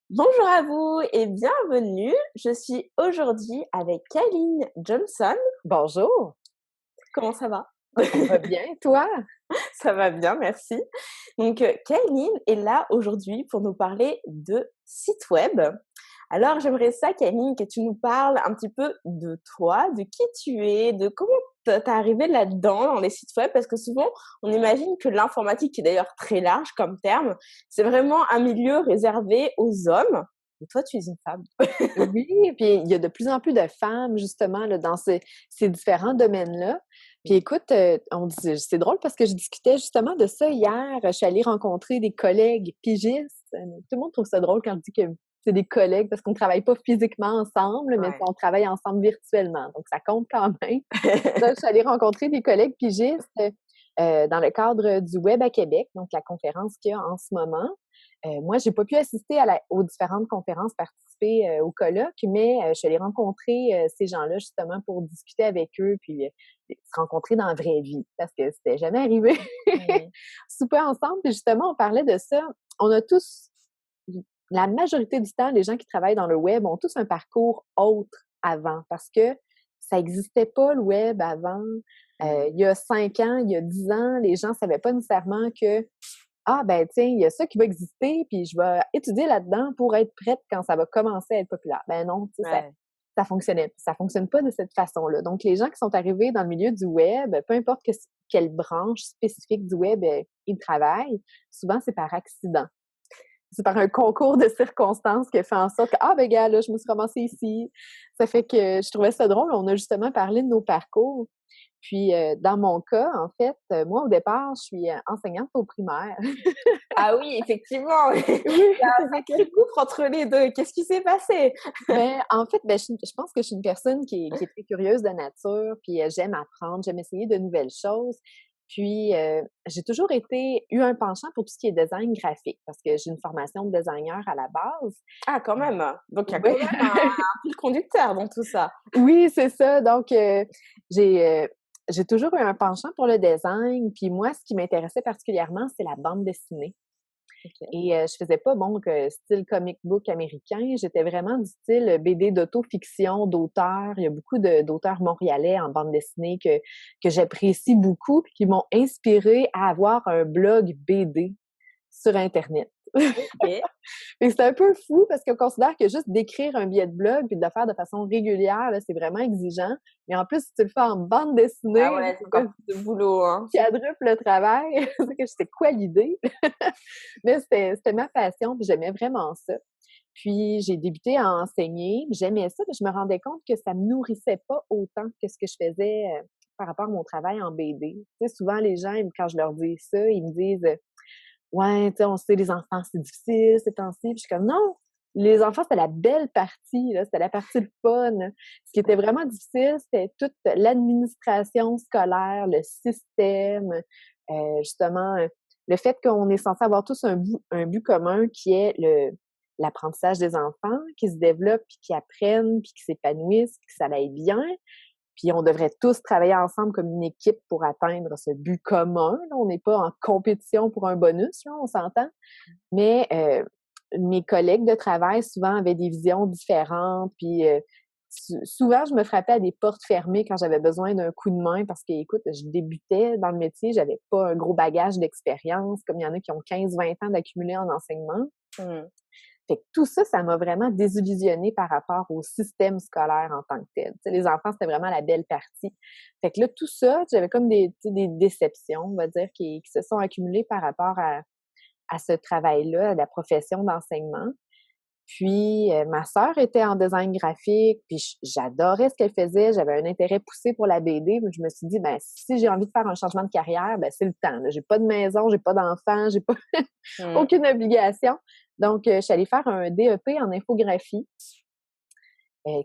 Bonjour à vous et bienvenue. Je suis aujourd'hui avec Kaline Johnson. Bonjour, Comment ça va? ça va bien, toi? Ça va bien, merci. Donc, Kaline est là aujourd'hui pour nous parler de site web. Alors, j'aimerais ça, Kaline, que tu nous parles un petit peu de toi, de qui tu es, de comment t'es arrivée là-dedans, dans les sites web, parce que souvent, on imagine que l'informatique, qui est d'ailleurs très large comme terme, c'est vraiment un milieu réservé aux hommes. Et toi, tu es une femme. Oui, puis il y a de plus en plus de femmes justement là, dans ces différents domaines-là. Puis écoute, c'est drôle parce que je discutais justement de ça hier. Je suis allée rencontrer des collègues pigistes. Tout le monde trouve ça drôle quand je dis que c'est des collègues parce qu'on ne travaille pas physiquement ensemble, mais Ouais. on travaille ensemble virtuellement. Donc ça compte quand même. Donc, je suis allée rencontrer des collègues pigistes dans le cadre du Web à Québec, donc la conférence qu'il y a en ce moment. Moi, j'ai pas pu assister aux différentes conférences, participer au colloque, mais je suis allée rencontrer ces gens-là justement pour discuter avec eux, puis se rencontrer dans la vraie vie, parce que c'était jamais arrivé. Mmh. Souper ensemble, puis justement, on parlait de ça. On a tous, la majorité du temps, les gens qui travaillent dans le web ont tous un parcours autre avant, parce que ça n'existait pas le web avant. Mmh. Il y a 5 ans, il y a 10 ans, les gens savaient pas nécessairement que ah ben tiens, il y a ça qui va exister, puis je vais étudier là-dedans pour être prête quand ça va commencer à être populaire. Ben non, tu sais, Ouais. ça fonctionne pas de cette façon-là. Donc les gens qui sont arrivés dans le milieu du web, peu importe quelle branche spécifique du web ils travaillent, souvent c'est par accident. C'est par un concours de circonstances qui a fait en sorte que, ah ben gars, là, je me suis ramassée ici. Ça fait que je trouvais ça drôle. On a justement parlé de nos parcours. Puis, dans mon cas, en fait, moi, au départ, je suis enseignante au primaire. Ah oui, effectivement, il Oui, y a ça un fait que sacré gouffre entre les 2. Qu'est-ce qui s'est passé? ben, en fait, ben, je pense que je suis une personne qui est très curieuse de nature, puis j'aime apprendre, j'aime essayer de nouvelles choses. Puis, j'ai toujours eu un penchant pour tout ce qui est design graphique parce que j'ai une formation de designer à la base. Ah quand même, donc il y a Oui. quand même un fil conducteur dans tout ça. Oui, c'est ça. Donc, j'ai, heu, j'ai toujours eu un penchant pour le design. Puis moi, ce qui m'intéressait particulièrement, c'est la bande dessinée. OK. Et je faisais pas bon que style comic book américain. J'étais vraiment du style BD d'auto-fiction, d'auteurs. Il y a beaucoup d'auteurs montréalais en bande dessinée que j'apprécie beaucoup puis qui m'ont inspirée à avoir un blog BD sur Internet. OK. Et c'est un peu fou parce qu'on considère que juste d'écrire un billet de blog puis de le faire de façon régulière, là, c'est vraiment exigeant. Mais en plus, si tu le fais en bande Ah dessinée, ouais, c'est c'est encore comme plus de boulot, hein. quadruple le travail. C'est que j'étais quoi l'idée? Mais c'était ma passion, puis j'aimais vraiment ça. Puis j'ai débuté à enseigner, j'aimais ça, mais je me rendais compte que ça me nourrissait pas autant que ce que je faisais par rapport à mon travail en BD. Tu sais, souvent les gens, quand je leur dis ça, ils me disent ouais, tu sais, on sait, les enfants, c'est difficile ces temps-ci. Puis je suis comme non, les enfants, c'était la belle partie, là, c'était la partie le fun. Ce qui était vraiment difficile, c'était toute l'administration scolaire, le système, justement, le fait qu'on est censé avoir tous un but commun qui est l'apprentissage des enfants, qui se développent, puis qui apprennent, puis qui s'épanouissent, puis que ça aille bien. Puis on devrait tous travailler ensemble comme une équipe pour atteindre ce but commun. Là. On n'est pas en compétition pour un bonus, là, on s'entend. Mais mes collègues de travail souvent avaient des visions différentes. Puis souvent, je me frappais à des portes fermées quand j'avais besoin d'un coup de main parce que, écoute, je débutais dans le métier, j'avais pas un gros bagage d'expérience comme il y en a qui ont 15-20 ans d'accumuler en enseignement. Mmh. Fait que tout ça, ça m'a vraiment désillusionnée par rapport au système scolaire en tant que tel. Tu sais, les enfants, c'était vraiment la belle partie. Fait que là, tout ça, j'avais comme des déceptions, on va dire, qui se sont accumulées par rapport à ce travail-là, à la profession d'enseignement. Puis, ma sœur était en design graphique, puis j'adorais ce qu'elle faisait. J'avais un intérêt poussé pour la BD. Mais je me suis dit, ben, si j'ai envie de faire un changement de carrière, ben, c'est le temps. Là. J'ai pas de maison, j'ai pas d'enfant, j'ai pas Mmh. aucune obligation. Donc, je suis allée faire un DEP en infographie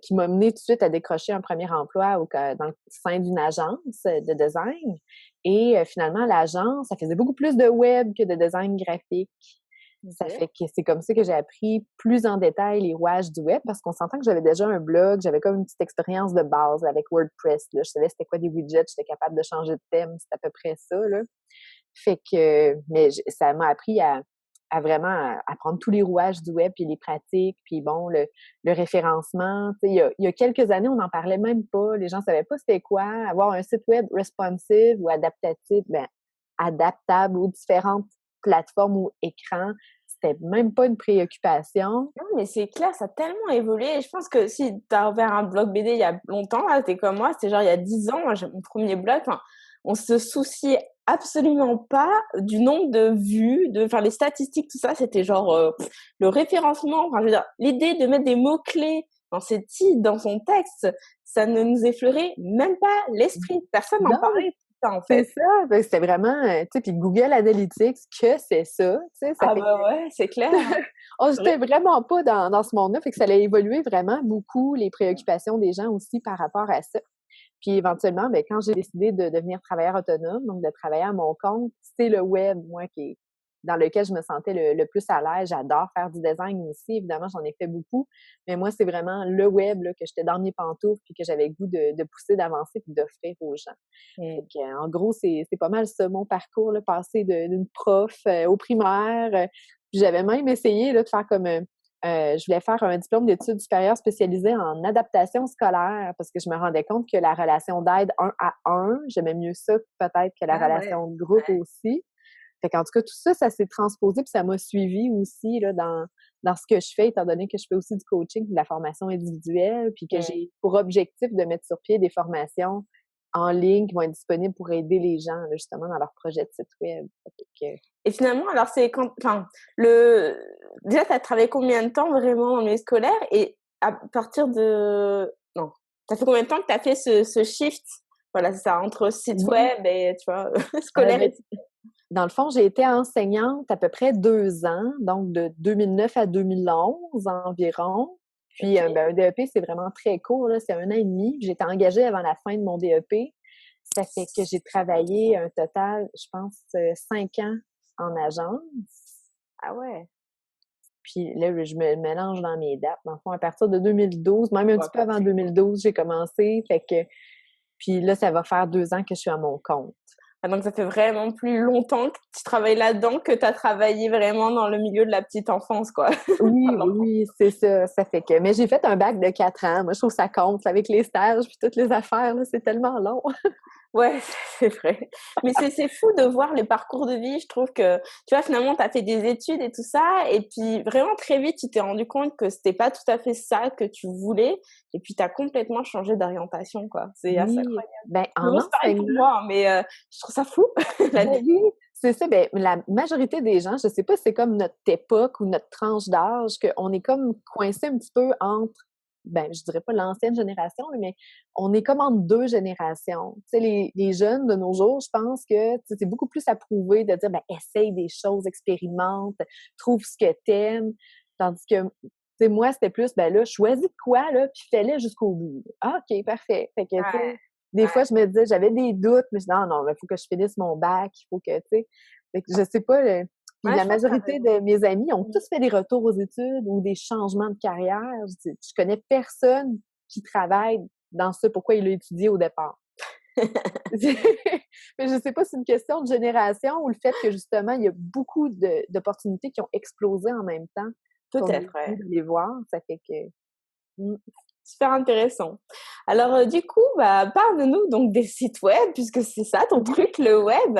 qui m'a mené tout de suite à décrocher un premier emploi dans le sein d'une agence de design. Et finalement, l'agence, ça faisait beaucoup plus de web que de design graphique. Ça OK. fait que c'est comme ça que j'ai appris plus en détail les rouages du web parce qu'on s'entend que j'avais déjà un blog, j'avais comme une petite expérience de base avec WordPress. Là. Je savais c'était quoi des widgets, j'étais capable de changer de thème, c'est à peu près ça. Là. Fait que, mais ça m'a appris à vraiment apprendre tous les rouages du web, puis les pratiques, puis bon, le référencement. Tu sais, il y a quelques années, on n'en parlait même pas. Les gens ne savaient pas c'était quoi. Avoir un site web responsive ou adaptatif, ben, adaptable aux différentes plateformes ou écrans, c'était même pas une préoccupation. Non, mais c'est clair, ça a tellement évolué. Je pense que si tu as ouvert un blog BD il y a longtemps, là, t'es comme moi, c'était genre il y a 10 ans, moi j'ai mon premier blog, enfin, on se souciait absolument pas du nombre de vues, enfin les statistiques, tout ça, c'était genre le référencement, enfin je veux dire, l'idée de mettre des mots-clés dans ses titres, dans son texte, ça ne nous effleurait même pas l'esprit. Personne n'en Non, parlait de ça en c'est fait. ça. Ben, c'était vraiment, tu sais, puis Google Analytics, que c'est ça, tu sais, ça Ah fait que bah ouais, c'est clair. on j'étais vraiment pas dans ce monde-là, fait que ça allait évoluer vraiment beaucoup les préoccupations des gens aussi par rapport à ça. Puis éventuellement, ben, quand j'ai décidé de devenir travailleur autonome, donc de travailler à mon compte, c'est le web, moi, dans lequel je me sentais le plus à l'aise. J'adore faire du design aussi, évidemment, j'en ai fait beaucoup, mais moi, c'est vraiment le web là, que j'étais dans mes pantoufles puis que j'avais le goût de pousser, d'avancer puis d'offrir aux gens. Fait Mm. que, en gros, c'est pas mal ça, mon parcours, là, passé d'une prof au primaire. Puis j'avais même essayé là, de faire comme je voulais faire un diplôme d'études supérieures spécialisé en adaptation scolaire parce que je me rendais compte que la relation d'aide un à un, j'aimais mieux ça peut-être que la Ah ouais. relation de groupe aussi. Fait qu'en tout cas, tout ça, ça s'est transposé puis ça m'a suivi aussi là, dans ce que je fais, étant donné que je fais aussi du coaching de la formation individuelle, puis que Mm. j'ai pour objectif de mettre sur pied des formations en ligne qui vont être disponibles pour aider les gens là, justement dans leur projet de site web. Fait que, Et finalement, alors c'est quand, enfin, déjà, tu as travaillé combien de temps vraiment dans le milieu scolaire et à partir de, non, ça fait combien de temps que tu as fait ce shift? Voilà, c'est ça, entre site oui, web et, tu vois, scolaire ben, et dans le fond, j'ai été enseignante à peu près 2 ans, donc de 2009 à 2011 environ. Puis OK. ben, un DEP, c'est vraiment très court, là, c'est 1 an et demi. J'ai été engagée avant la fin de mon DEP. Ça fait que j'ai travaillé un total, je pense, 5 ans en agence. Ah ouais. Puis là, je me mélange dans mes dates. Dans le fond, à partir de 2012, même un Ouais. petit peu avant 2012, j'ai commencé. Fait que, puis là, ça va faire 2 ans que je suis à mon compte. Ah, donc ça fait vraiment plus longtemps que tu travailles là-dedans que tu as travaillé vraiment dans le milieu de la petite enfance, quoi. Oui, oui, oui, c'est ça. Ça fait que. Mais j'ai fait un bac de 4 ans. Moi, je trouve que ça compte avec les stages puis toutes les affaires. Là, c'est tellement long. Ouais, c'est vrai. Mais c'est fou de voir les parcours de vie. Je trouve que, tu vois, finalement, tu as fait des études et tout ça. Et puis, vraiment, très vite, tu t'es rendu compte que c'était pas tout à fait ça que tu voulais. Et puis, tu as complètement changé d'orientation, quoi. C'est assez Oui. incroyable. Ben, Mais en bon, c'est pareil pour enseignement, moi, hein, mais je trouve ça fou, la ben vie. oui, c'est ça. Ben, la majorité des gens, je sais pas si c'est comme notre époque ou notre tranche d'âge, qu'on est comme coincé un petit peu entre, ben, je dirais pas l'ancienne génération, mais on est comme entre deux générations. Tu sais, les jeunes de nos jours, je pense que tu sais, c'est beaucoup plus approuvé de dire, ben, essaye des choses, expérimente, trouve ce que t'aimes. Tandis que, tu sais, moi, c'était plus, ben là, choisis de quoi, là, puis fais-le jusqu'au bout. Ah, OK, parfait. Fait que, tu Ouais, sais, des fois, ouais. je me disais, j'avais des doutes, mais je disais, non, non, il faut que je finisse mon bac, il faut que, tu sais. Fait que je sais pas, puis Ouais, la je pense que tu as majorité raison. de mes amis ont tous fait des retours aux études ou des changements de carrière. Je connais personne qui travaille dans ce pourquoi il a étudié au départ. Mais je sais pas si c'est une question de génération ou le fait que justement, il y a beaucoup d'opportunités qui ont explosé en même temps qu'on a eu Peut-être, le ouais. goût de les voir. Ça fait que. Mm. Super intéressant. Alors, du coup, bah, parle-nous donc des sites web, puisque c'est ça ton Oui. truc, le web.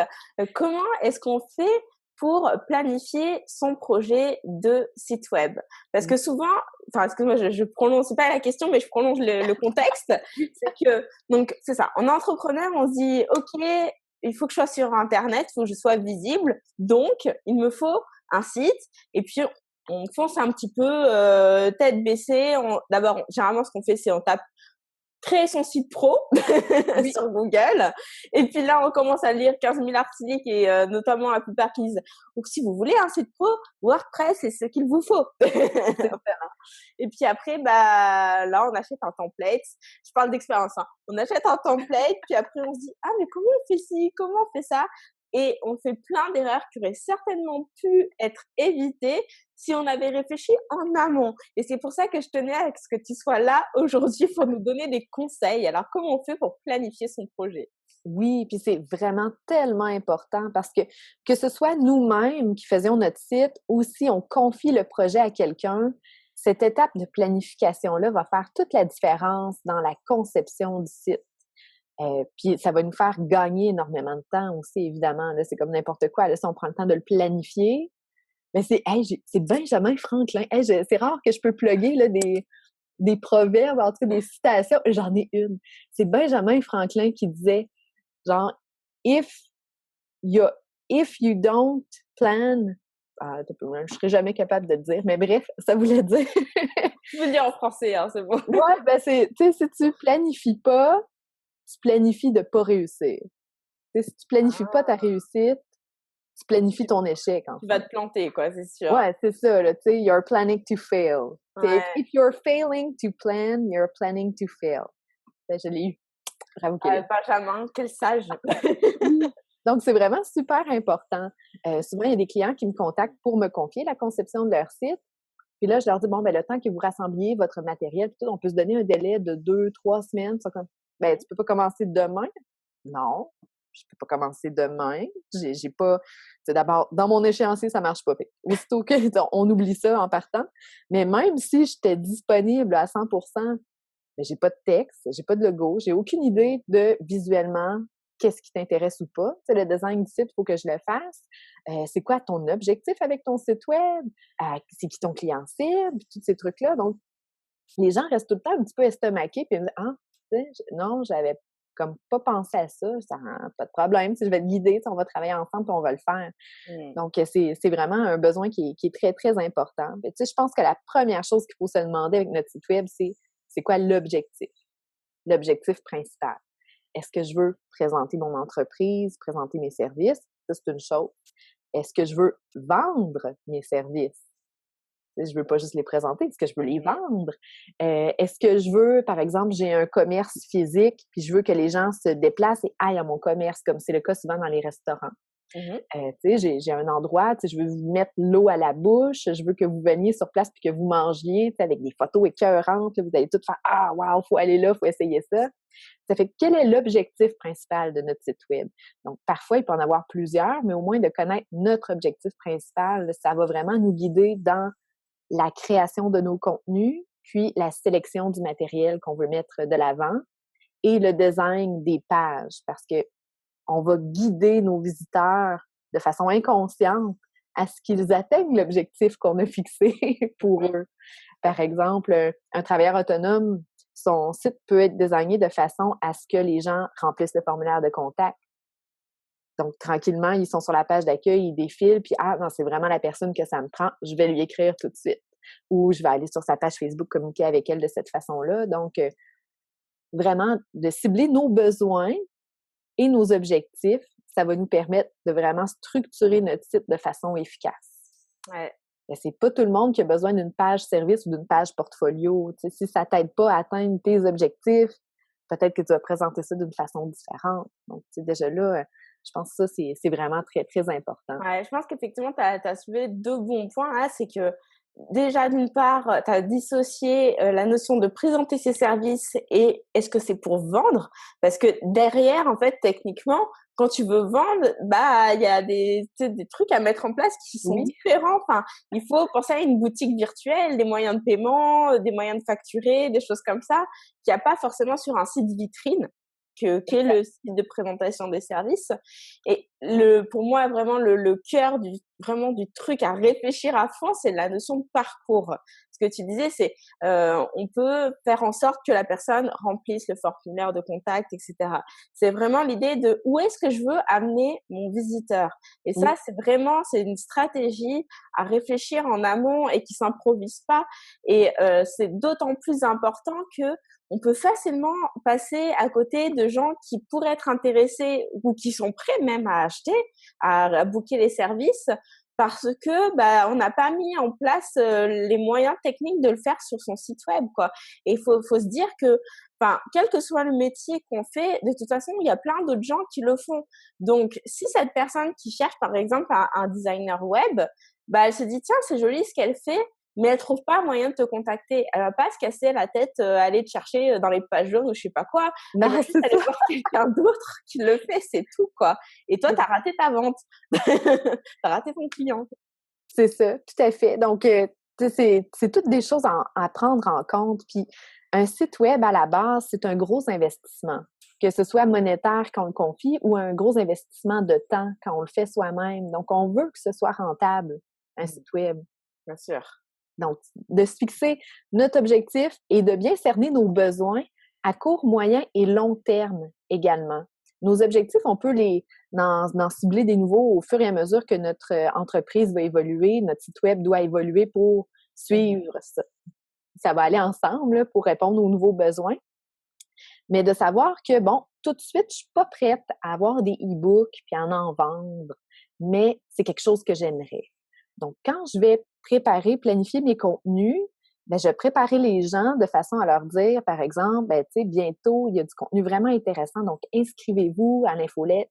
Comment est-ce qu'on fait pour planifier son projet de site web? Parce que souvent, enfin, excuse-moi, je prononce pas la question, mais je prolonge le contexte. C'est que, donc, c'est ça. En entrepreneur, on se dit, OK, il faut que je sois sur Internet, il faut que je sois visible. Donc, il me faut un site. Et puis, on fonce un petit peu tête baissée. D'abord, généralement, ce qu'on fait, c'est on tape créer son site pro Oui. sur Google. Et puis là, on commence à lire 15 000 articles et notamment la plupart qui disent donc si vous voulez un site pro, WordPress, c'est ce qu'il vous faut. C'est Et puis après, bah là, on achète un template. Je parle d'expérience. Hein. On achète un template, puis après, on se dit ah mais comment on fait ci, comment on fait ça. Et on fait plein d'erreurs qui auraient certainement pu être évitées si on avait réfléchi en amont. Et c'est pour ça que je tenais à ce que tu sois là aujourd'hui pour nous donner des conseils. Alors, comment on fait pour planifier son projet? Oui, puis c'est vraiment tellement important parce que ce soit nous-mêmes qui faisions notre site ou si on confie le projet à quelqu'un, cette étape de planification-là va faire toute la différence dans la conception du site. Puis ça va nous faire gagner énormément de temps aussi, évidemment. Là, c'est comme n'importe quoi. Là, si on prend le temps de le planifier, mais c'est Benjamin Franklin. Hey, c'est rare que je peux plugger là, des proverbes, en tout cas des citations. J'en ai une. C'est Benjamin Franklin qui disait genre, if you, if you don't plan, je serais jamais capable de le dire, mais bref, ça voulait dire. Je veux dire en français, hein, c'est bon. Ouais, ben tu sais, si tu planifies pas, tu planifies de pas réussir. T'sais, si tu planifies pas ta réussite, tu planifies ton échec, en Tu fait. vas te planter, quoi, c'est sûr. Ouais, c'est ça, là, tu sais, you're planning to fail. Ouais. If you're failing to plan, you're planning to fail. Ben, je l'ai eu. Bravo, Kelly. Benjamin, quel sage. Oui. Donc, c'est vraiment super important. Souvent, il y a des clients qui me contactent pour me confier la conception de leur site. Puis là, je leur dis, bon, ben le temps que vous rassembliez votre matériel, tout, on peut se donner un délai de 2, 3 semaines. Ben, tu peux pas commencer demain? Non, je peux pas commencer demain. J'ai pas... C'est d'abord, dans mon échéancier, ça marche pas. Fait. Aussitôt on oublie ça en partant. Mais même si j'étais disponible à 100%, ben, j'ai pas de texte, j'ai pas de logo, j'ai aucune idée de visuellement qu'est-ce qui t'intéresse ou pas. Tu sais, le design du site, il faut que je le fasse. C'est quoi ton objectif avec ton site web? C'est qui ton client cible? Tous ces trucs-là. Donc, les gens restent tout le temps un petit peu estomaqués puis ils me disent, ah, tu sais, non, j'avais comme pas pensé à ça, pas de problème, si je vais te guider, on va travailler ensemble puis on va le faire. Donc, c'est vraiment un besoin qui est très, très important. Tu sais, je pense que la première chose qu'il faut se demander avec notre site web, c'est quoi l'objectif? L'objectif principal. Est-ce que je veux présenter mon entreprise, présenter mes services? Ça, c'est une chose. Est-ce que je veux vendre mes services? Je veux pas juste les présenter, est-ce que je veux les vendre? Est-ce que je veux, par exemple, j'ai un commerce physique, puis je veux que les gens se déplacent et aillent à mon commerce, comme c'est le cas souvent dans les restaurants. Tu sais, j'ai un endroit, tu sais, je veux vous mettre l'eau à la bouche, je veux que vous veniez sur place puis que vous mangiez, tu sais, avec des photos écœurantes, vous allez tout faire « Ah, wow, faut aller là, faut essayer ça ». Ça fait que quel est l'objectif principal de notre site web? Donc, parfois, il peut en avoir plusieurs, mais au moins de connaître notre objectif principal, ça va vraiment nous guider dans la création de nos contenus, puis la sélection du matériel qu'on veut mettre de l'avant et le design des pages, parce que on va guider nos visiteurs de façon inconsciente à ce qu'ils atteignent l'objectif qu'on a fixé pour eux. Par exemple, un travailleur autonome, son site peut être designé de façon à ce que les gens remplissent le formulaire de contact. Donc, tranquillement, ils sont sur la page d'accueil, ils défilent, puis « Ah, non, c'est vraiment la personne que ça me prend, je vais lui écrire tout de suite. » Ou je vais aller sur sa page Facebook communiquer avec elle de cette façon-là. Donc, vraiment, de cibler nos besoins et nos objectifs, ça va nous permettre de vraiment structurer notre site de façon efficace. Ouais. Mais c'est pas tout le monde qui a besoin d'une page service ou d'une page portfolio. Tu sais, si ça t'aide pas à atteindre tes objectifs, peut-être que tu vas présenter ça d'une façon différente. Donc, tu sais, déjà là, je pense que ça, c'est vraiment très, très important. Ouais, je pense qu'effectivement, tu as soulevé 2 bons points là. C'est que déjà, d'une part, tu as dissocié la notion de présenter ses services et est-ce que c'est pour vendre? Parce que derrière, en fait, techniquement, quand tu veux vendre, bah, il y a des trucs à mettre en place qui sont Oui. différents. Enfin, il faut penser à une boutique virtuelle, des moyens de paiement, des moyens de facturer, des choses comme ça, qu'il n'y a pas forcément sur un site vitrine qu'est le site de présentation des services. Et pour moi, vraiment, le cœur vraiment du truc à réfléchir à fond, c'est la notion de parcours. Ce que tu disais, c'est on peut faire en sorte que la personne remplisse le formulaire de contact, etc. C'est vraiment l'idée de où est-ce que je veux amener mon visiteur. Et ça, c'est une stratégie à réfléchir en amont et qui s'improvise pas. Et c'est d'autant plus important que on peut facilement passer à côté de gens qui pourraient être intéressés ou qui sont prêts même à acheter, à booker les services, parce que bah on n'a pas mis en place les moyens techniques de le faire sur son site web, quoi. Et faut se dire que, enfin, quel que soit le métier qu'on fait, de toute façon, il y a plein d'autres gens qui le font. Donc, si cette personne qui cherche, par exemple, un designer web, bah elle se dit tiens, c'est joli ce qu'elle fait. mais elle trouve pas moyen de te contacter. Elle va pas se casser la tête, aller te chercher dans les pages jaunes ou je sais pas quoi. Non, Elle va juste c'est aller ça. voir quelqu'un d'autre qui le fait, c'est tout, quoi. Et toi, tu as raté ta vente. Tu as raté ton client. C'est ça, tout à fait. Donc, tu sais, c'est toutes des choses à prendre en compte. Puis, un site web, à la base, c'est un gros investissement, que ce soit monétaire quand on le confie ou un gros investissement de temps quand on le fait soi-même. Donc, on veut que ce soit rentable, un Mmh. site web. Bien sûr. Donc, de se fixer notre objectif et de bien cerner nos besoins à court, moyen et long terme également. Nos objectifs, on peut en cibler des nouveaux au fur et à mesure que notre entreprise va évoluer, notre site web doit évoluer pour Mmh. suivre ça. Ça va aller ensemble là, pour répondre aux nouveaux besoins. Mais de savoir que, bon, tout de suite, je suis pas prête à avoir des e-books puis à en vendre, mais c'est quelque chose que j'aimerais. Donc, quand je vais préparer, planifier mes contenus, ben, je vais préparer les gens de façon à leur dire, par exemple, ben, tu sais, bientôt, il y a du contenu vraiment intéressant, donc inscrivez-vous à l'infolette.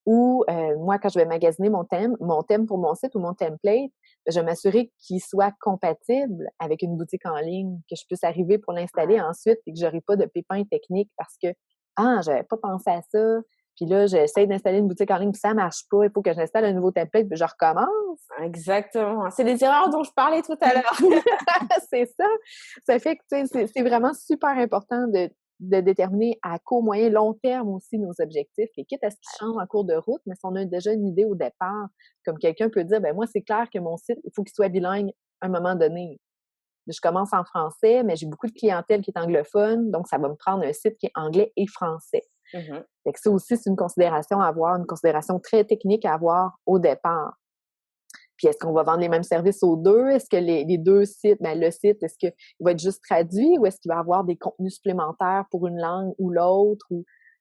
Ou moi, quand je vais magasiner mon thème pour mon site ou mon template, ben, je vais m'assurer qu'il soit compatible avec une boutique en ligne, que je puisse arriver pour l'installer Ouais. ensuite et que j'aurai pas de pépins techniques parce que ah, j'avais pas pensé à ça. Puis là, j'essaie d'installer une boutique en ligne, puis ça marche pas. Il faut que j'installe un nouveau template, puis je recommence. Exactement. C'est les erreurs dont je parlais tout à l'heure. C'est ça. Ça fait que, tu sais, c'est vraiment super important de déterminer à court, moyen, long terme aussi nos objectifs. Et quitte à ce qu'ils changent en cours de route, mais si on a déjà une idée au départ, comme quelqu'un peut dire, ben moi, c'est clair que mon site, il faut qu'il soit bilingue à un moment donné. Je commence en français, mais j'ai beaucoup de clientèle qui est anglophone, donc ça va me prendre un site qui est anglais et français. Mmh. Fait que ça aussi, c'est une considération à avoir, une considération très technique à avoir au départ. Puis est-ce qu'on va vendre les mêmes services aux deux? Est-ce que les deux sites, ben le site, est-ce qu'il va être juste traduit ou est-ce qu'il va avoir des contenus supplémentaires pour une langue ou l'autre?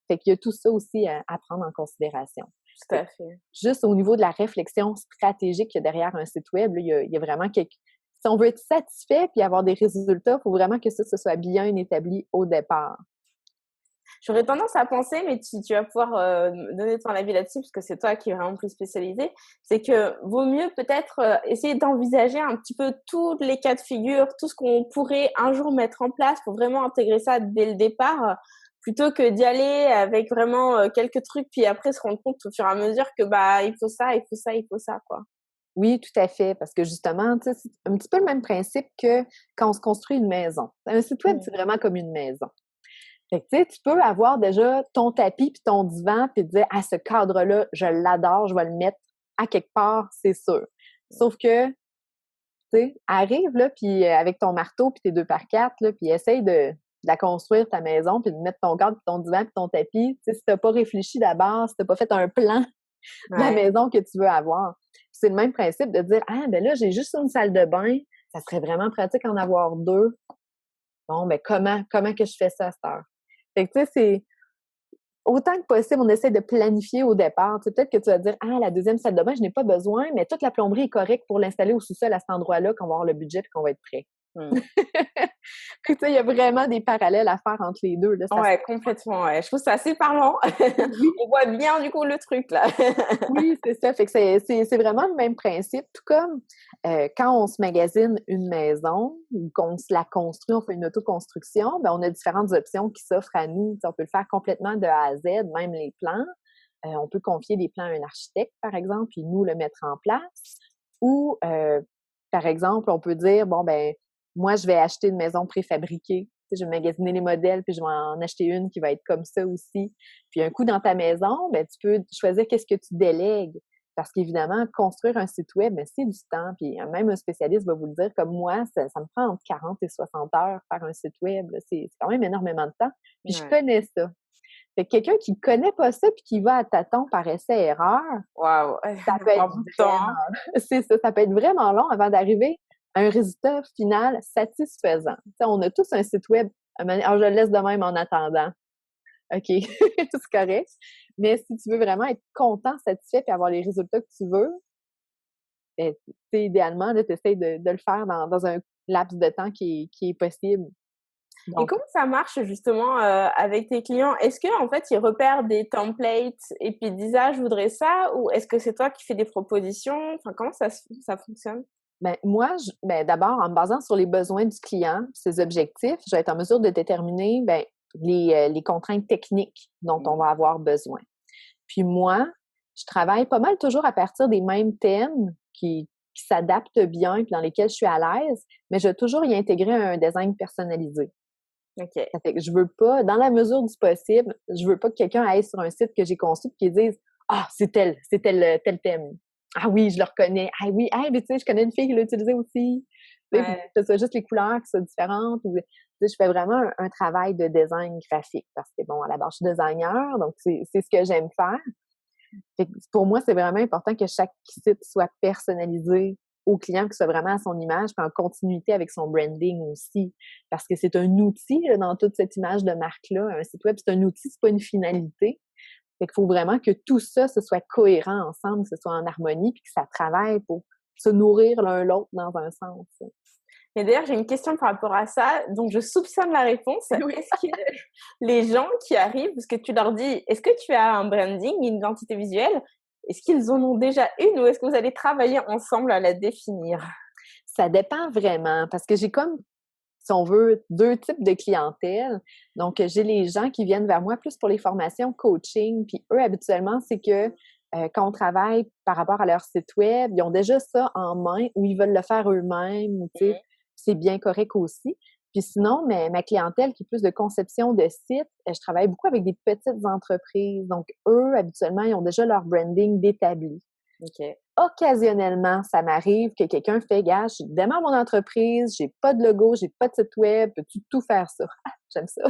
Fait qu'il y a tout ça aussi à prendre en considération. Tout à fait. Juste au niveau de la réflexion stratégique qu'il y a derrière un site web, là, il y a vraiment si on veut être satisfait puis avoir des résultats, il faut vraiment que ça soit bien établi au départ. J'aurais tendance à penser, mais tu vas pouvoir me donner ton avis là-dessus, parce que c'est toi qui es vraiment plus spécialisé, c'est que vaut mieux peut-être essayer d'envisager un petit peu tous les cas de figure, tout ce qu'on pourrait un jour mettre en place pour vraiment intégrer ça dès le départ, plutôt que d'y aller avec vraiment quelques trucs, puis après se rendre compte au fur et à mesure que bah il faut ça, il faut ça, il faut ça, quoi. Oui, tout à fait, parce que justement, tu sais, c'est un petit peu le même principe que quand on se construit une maison. Un site web, Mm. c'est vraiment comme une maison. Fait que, tu sais, tu peux avoir déjà ton tapis puis ton divan puis te dire, ah, ce cadre-là, je l'adore, je vais le mettre à quelque part, c'est sûr. Sauf que, tu sais, arrive, là, puis avec ton marteau puis tes 2x4, là, puis essaye de la construire, ta maison, puis de mettre ton cadre puis ton divan puis ton tapis. Tu sais, si t'as pas réfléchi d'abord, si t'as pas fait un plan de la Ouais. maison que tu veux avoir. C'est le même principe de dire, ah, ben là, j'ai juste une salle de bain, ça serait vraiment pratique en avoir deux. Bon, ben comment que je fais ça à cette heure? Fait que, tu sais, c'est autant que possible, on essaie de planifier au départ. Tu sais, peut-être que tu vas dire, ah, la deuxième salle de bain, je n'ai pas besoin, mais toute la plomberie est correcte pour l'installer au sous-sol à cet endroit-là, qu'on va avoir le budget et qu'on va être prêt. Mm. Fait que, tu sais, il y a vraiment des parallèles à faire entre les deux, là. Ouais, complètement, ouais. Je trouve ça assez parlant. Oui, On voit bien du coup le truc là. oui, c'est ça. Fait que c'est vraiment le même principe. Tout comme quand on se magasine une maison ou qu'on se la construit, on fait une autoconstruction, ben on a différentes options qui s'offrent à nous. T'sais, on peut le faire complètement de A à Z, même les plans. On peut confier des plans à un architecte, par exemple, puis nous le mettre en place. Ou, par exemple, on peut dire, bon, ben moi, je vais acheter une maison préfabriquée. Tu sais, je vais magasiner les modèles, puis je vais en acheter une qui va être comme ça aussi. Puis un coup dans ta maison, ben tu peux choisir qu'est-ce que tu délègues. Parce qu'évidemment, construire un site web, ben, c'est du temps. Puis même un spécialiste va vous le dire, comme moi, ça me prend entre 40 et 60 heures faire un site web. C'est quand même énormément de temps. Puis je Ouais. connais ça. Fait que quelqu'un qui connaît pas ça puis qui va à tâtons par essai-erreur, Waouh, ça ça peut être prend beaucoup de temps, vraiment hein. c'est ça, ça peut être vraiment long avant d'arriver à un résultat final satisfaisant. Tu sais, on a tous un site web, alors je le laisse de même en attendant. OK, c'est correct. Mais si tu veux vraiment être content, satisfait puis avoir les résultats que tu veux, ben, tu sais, idéalement, tu essaies de le faire dans un laps de temps qui est possible. Et Donc, comment ça marche justement avec tes clients? Est-ce que en fait ils repèrent des templates et puis ils disent ah je voudrais ça, ou est-ce que c'est toi qui fais des propositions? Enfin comment ça fonctionne? Ben, moi, d'abord, en me basant sur les besoins du client, ses objectifs, je vais être en mesure de déterminer les contraintes techniques dont on va avoir besoin. Puis moi, je travaille pas mal toujours à partir des mêmes thèmes qui s'adaptent bien puis dans lesquels je suis à l'aise, mais je vais toujours y intégrer un design personnalisé. OK. Ça fait que je veux pas, dans la mesure du possible, je veux pas que quelqu'un aille sur un site que j'ai conçu et qu'il dise ah, tel thème. Ah oui, je le reconnais. Ah oui, mais tu sais, je connais une fille qui l'a utilisé aussi. Tu sais, Ouais. que ce soit juste les couleurs qui soient différentes. Ou, tu sais, je fais vraiment un travail de design graphique parce que, bon, à la base, je suis designer, donc c'est ce que j'aime faire. Fait que pour moi, c'est vraiment important que chaque site soit personnalisé au client, que ce soit vraiment à son image, puis en continuité avec son branding aussi. Parce que c'est un outil là, dans toute cette image de marque-là. Un site web, c'est un outil, c'est pas une finalité. Fait qu'il faut vraiment que tout ça, ce soit cohérent ensemble, que ce soit en harmonie, puis que ça travaille pour se nourrir l'un l'autre dans un sens. Et d'ailleurs, j'ai une question par rapport à ça, donc je soupçonne la réponse. Oui. Est-ce que les gens qui arrivent, parce que tu leur dis, est-ce que tu as un branding, une identité visuelle? Est-ce qu'ils en ont déjà une ou est-ce que vous allez travailler ensemble à la définir? Ça dépend vraiment, parce que j'ai comme, si on veut, deux types de clientèle. Donc, j'ai les gens qui viennent vers moi plus pour les formations coaching, puis eux, habituellement, c'est que quand on travaille par rapport à leur site web, ils ont déjà ça en main ou ils veulent le faire eux-mêmes, ou tu sais, c'est bien correct aussi. Puis sinon, ma clientèle qui est plus de conception de site, je travaille beaucoup avec des petites entreprises. Donc, eux, habituellement, ils ont déjà leur branding d'établi. OK. Occasionnellement, ça m'arrive que quelqu'un fait gage, je démarre mon entreprise, j'ai pas de logo, j'ai pas de site web, peux-tu tout faire ça? J'aime ça.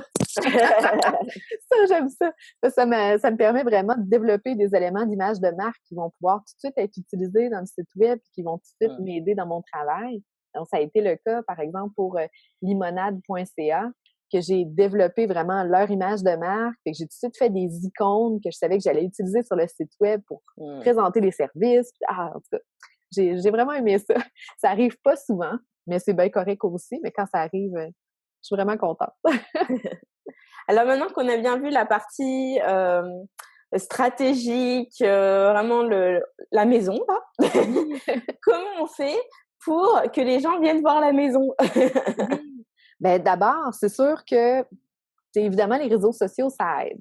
J'aime ça. Ça me permet vraiment de développer des éléments d'image de marque qui vont pouvoir tout de suite être utilisés dans le site web et qui vont tout de suite m'aider dans mon travail. Donc, ça a été le cas, par exemple, pour limonade.ca, que j'ai développé vraiment leur image de marque. Fait que j'ai tout de suite fait des icônes que je savais que j'allais utiliser sur le site web pour présenter les services. En tout cas, j'ai vraiment aimé ça. Ça arrive pas souvent, mais c'est bien correct aussi. Mais quand ça arrive, je suis vraiment contente. Alors maintenant qu'on a bien vu la partie stratégique, vraiment la maison, là, comment on fait pour que les gens viennent voir la maison? Ben d'abord, c'est sûr que, évidemment, les réseaux sociaux, ça aide.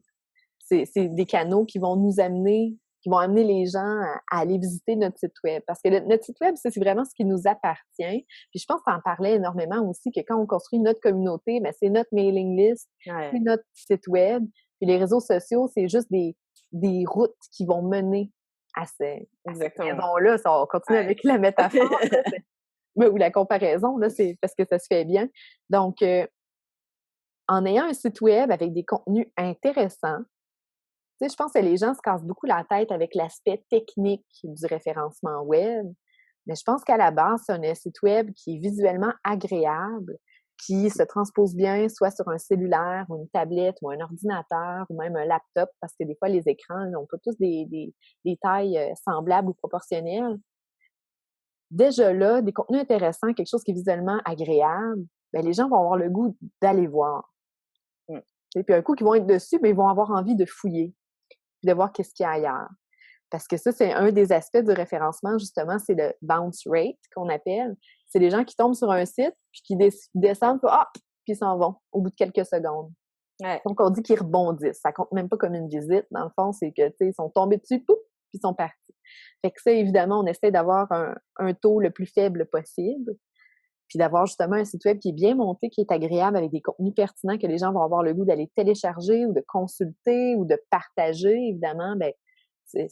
C'est des canaux qui vont nous amener, qui vont amener les gens à aller visiter notre site web. Parce que notre site web, c'est vraiment ce qui nous appartient. Puis je pense que tu en parlais énormément aussi, que quand on construit notre communauté, ben c'est notre mailing list, c'est notre site web. Puis les réseaux sociaux, c'est juste des routes qui vont mener à ces maisons-là. On continue avec la métaphore. Ou la comparaison, là, c'est parce que ça se fait bien. Donc, en ayant un site web avec des contenus intéressants, tu sais, je pense que les gens se cassent beaucoup la tête avec l'aspect technique du référencement web, mais je pense qu'à la base, c'est un site web qui est visuellement agréable, qui se transpose bien soit sur un cellulaire ou une tablette ou un ordinateur ou même un laptop, parce que des fois, les écrans n'ont pas tous des tailles semblables ou proportionnelles. Déjà là, des contenus intéressants, quelque chose qui est visuellement agréable, ben les gens vont avoir le goût d'aller voir. Et puis un coup qu'ils vont être dessus, ben ils vont avoir envie de fouiller, puis de voir qu'est-ce qu'il y a ailleurs. Parce que ça, c'est un des aspects du référencement, justement, c'est le bounce rate qu'on appelle. C'est les gens qui tombent sur un site, puis qui descendent, puis ils s'en vont au bout de quelques secondes. Donc, on dit qu'ils rebondissent. Ça compte même pas comme une visite. Dans le fond, c'est que, tu sais, ils sont tombés dessus, pouf, puis ils sont partis. Fait que ça, évidemment, on essaie d'avoir un taux le plus faible possible, puis d'avoir justement un site web qui est bien monté, qui est agréable, avec des contenus pertinents que les gens vont avoir le goût d'aller télécharger ou de consulter ou de partager. Évidemment, ben c'est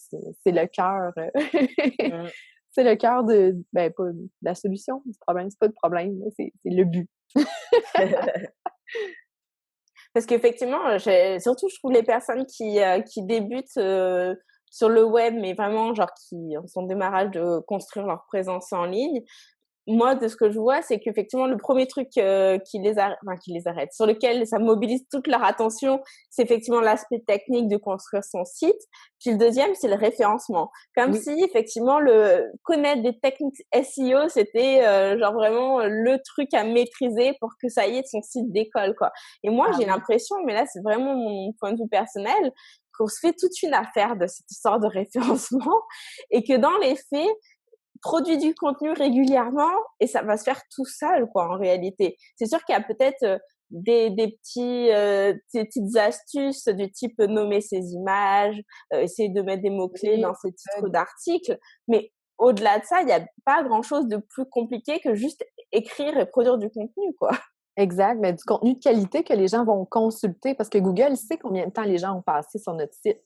le cœur. C'est le cœur pas de la solution du problème. C'est pas le problème, c'est le but. Parce qu'effectivement, surtout, je trouve les personnes qui débutent sur le web, mais vraiment, genre, qui sont au démarrage de construire leur présence en ligne. Moi, de ce que je vois, c'est qu'effectivement, le premier truc qui les arrête, sur lequel ça mobilise toute leur attention, c'est effectivement l'aspect technique de construire son site. Puis le deuxième, c'est le référencement. Comme si, effectivement, connaître des techniques SEO, c'était genre vraiment le truc à maîtriser pour que ça y est, son site décolle, quoi. Et moi, j'ai l'impression, mais là, c'est vraiment mon point de vue personnel, qu'on se fait toute une affaire de cette histoire de référencement et que dans les faits, produis du contenu régulièrement et ça va se faire tout seul, quoi, en réalité. C'est sûr qu'il y a peut-être des petites astuces du type nommer ses images, essayer de mettre des mots-clés Oui, dans ses titres d'articles. Mais au-delà de ça, il n'y a pas grand-chose de plus compliqué que juste écrire et produire du contenu, quoi. exact, mais du contenu de qualité que les gens vont consulter parce que Google sait combien de temps les gens ont passé sur notre site